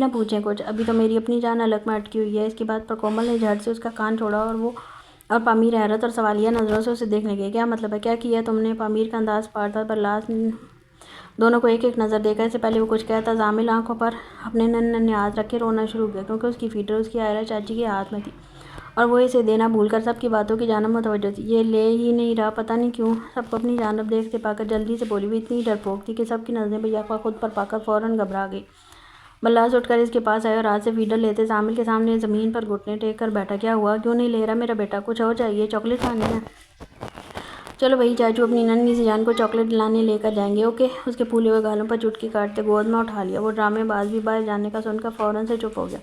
पूछें कुछ, अभी तो मेरी अपनी जान अलग में अटकी हुई है। इसकी बात पर कोमल ने झट से उसका कान छोड़ा और पामीर हैरत और सवालिया नज़रों से उसे देखने लगे। क्या मतलब है? क्या किया तुमने? पामीर का अंदाज पार था। बल्लास दोनों को एक एक नज़र देखा। इससे पहले वो कुछ कहता, जामिल आंखों पर अपने नन्हे हाथ रखे रोना शुरू किया, क्योंकि उसकी फीडर उसकी आयरा चाची के हाथ में थी और वो इसे देना भूलकर सबकी बातों की जानब मुतवज्जो थी। ये ले ही नहीं रहा, पता नहीं क्यों। सबको अपनी जानब देखते पाकर जल्दी से बोली। भी इतनी डरपोक थी कि सबकी नज़रें बेयक़ा खुद पर पाकर फ़ौरन घबरा गई। बल्लास उठकर इसके पास आया और हाथ से फीडर लेते जामिल के सामने ज़मीन पर घुटने टेक कर बैठा। क्या हुआ? क्यों नहीं ले रहा मेरा बेटा? कुछ और चाहिए? चॉकलेट खानी है? चलो वही चाचू अपनी नन्ही सी जान को चॉकलेट दिलाने लेकर जाएंगे। ओके। उसके फूले हुए गालों पर चुटकी काटते गोद में उठा लिया। वो ड्रामेबाज भी बाहर जाने का सुनकर फ़ौरन से चुप हो गया।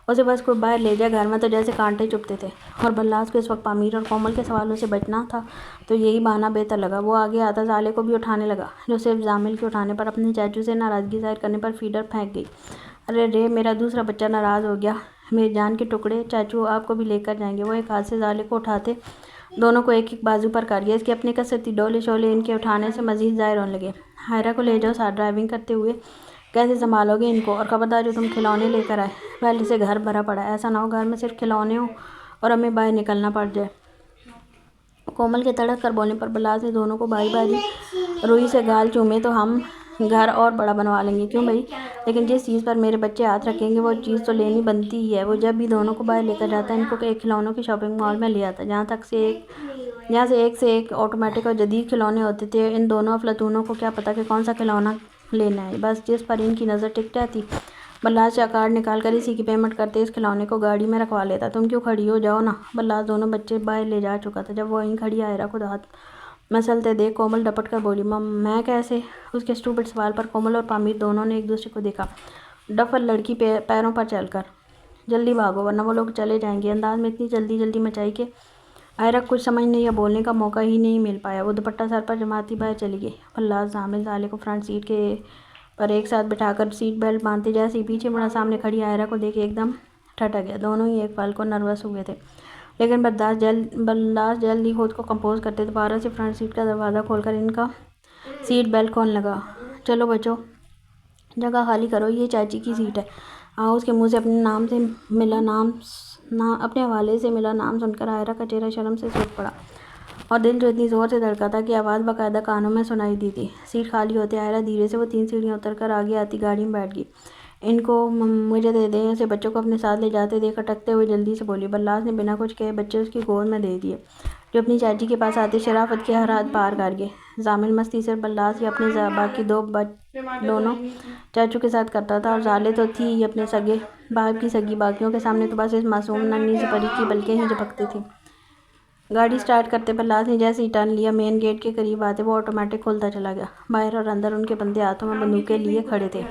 उसे बस कोई बाहर ले जाए घर में तो जैसे कांटे चुभते थे। और बल्लास को इस वक्त पामीर और कोमल के सवालों से बचना था, तो यही बहाना बेहतर लगा। वो आगे आता साले को भी उठाने लगा, जो सिर्फ जामिल के उठाने पर अपने चाचू से नाराज़गी जाहिर करने पर फीडर फेंक गई। अरे रे, मेरा दूसरा बच्चा नाराज़ हो गया। मेरी जान के टुकड़े, चाचू आपको भी लेकर जाएंगे। वो एक हाथ से जाले को उठाते दोनों को एक एक बाजू पर कर गया। इसके अपने कसरती डोले शोले इनके उठाने से मज़ीद ज़ाहिर होने लगे। हायरा को ले जाओ साथ, ड्राइविंग करते हुए कैसे संभालोगे इनको? और खबरदार जो तुम खिलौने लेकर आए, पहले से घर भरा पड़ा है, ऐसा ना हो घर में सिर्फ खिलौने हो और हमें बाहर निकलना पड़ जाए। कोमल के तड़क कर बोलने पर बल्लास ने दोनों को बारी बारी रुई से गाल चूमे। तो हम घर और बड़ा बनवा लेंगे। क्यों भाई? लेकिन जिस चीज़ पर मेरे बच्चे हाथ रखेंगे वो चीज़ तो लेनी बनती ही है। वो जब भी दोनों को बाहर लेकर जाता है, इनको एक खिलौनों की शॉपिंग मॉल में ले आता है, जहाँ से एक ऑटोमेटिक और जदीद खिलौने होते थे। इन दोनों अफलातूनों को क्या पता कि कौन सा खिलौना लेना है, बस जिस पर इनकी नज़र टिक जाती बल्लास से कार्ड निकाल कर इसी की पेमेंट करते इस खिलौने को गाड़ी में रखवा लेता। तुम क्यों खड़ी हो? जाओ ना। बल्लास दोनों बच्चे बाहर ले जा चुका था। जब वो वहीं खड़ी आयरा को हाथ मसलते देख कोमल डपट कर बोली, मैं कैसे? उसके स्टूपिड सवाल पर कोमल और पामीर दोनों ने एक दूसरे को देखा। डफल लड़की पैरों पर चलकर जल्दी भागो वरना वो लोग चले जाएंगे। अंदाज में इतनी जल्दी मचाई कि आयरा कुछ समझने या बोलने का मौका ही नहीं मिल पाया। वो दुपट्टा सर पर जमाती बाहर चली गई। फल्लास जामिल साले को फ्रंट सीट के पर एक साथ बिठाकर सीट बेल्ट बांधते जैसे पीछे मुड़ा सामने खड़ी आयरा को देख एकदम ठटक गया। दोनों ही एक पल को नर्वस हुए थे, लेकिन बर्दाश्त जल्द ही खुद को कंपोज करते। दोबारा से फ्रंट सीट का दरवाज़ा खोलकर इनका सीट बेल्ट खोलने लगा। चलो बच्चों, जगह खाली करो, ये चाची की सीट है। आओ। उसके मुंह से अपने हवाले से मिला नाम सुनकर आयरा का चेहरा शर्म से सूख पड़ा और दिल जो इतनी ज़ोर से धड़का था कि आवाज़ बाकायदा कानों में सुनाई दी थी। सीट खाली होते आयरा धीरे से वो 3 सीढ़ियाँ उतरकर आगे आती गाड़ी में बैठ गई। इनको मुझे दे दें। उसे बच्चों को अपने साथ ले जाते देख अटकते हुए जल्दी से बोली। बल्लास ने बिना कुछ कहे बच्चे उसकी गोद में दे दिए, जो अपनी चाची के पास आते शराफत के हर हद पार कर गए। जामिल मस्ती से बल्लास या अपने बाकी दोनों चाचू के साथ करता था, और जाले तो थी ही अपने सगे बाप की सगी बाकियों के सामने तो बस इस मासूम नन्ही सी परी की बल्कि ही झपकती थी। गाड़ी स्टार्ट करते बल्लास ने जैसे ही टर्न लिया मेन गेट के करीब आते वो ऑटोमेटिक खुलता चला गया। बाहर और अंदर उनके बंदे हाथों में बंदूकें लिए खड़े थे।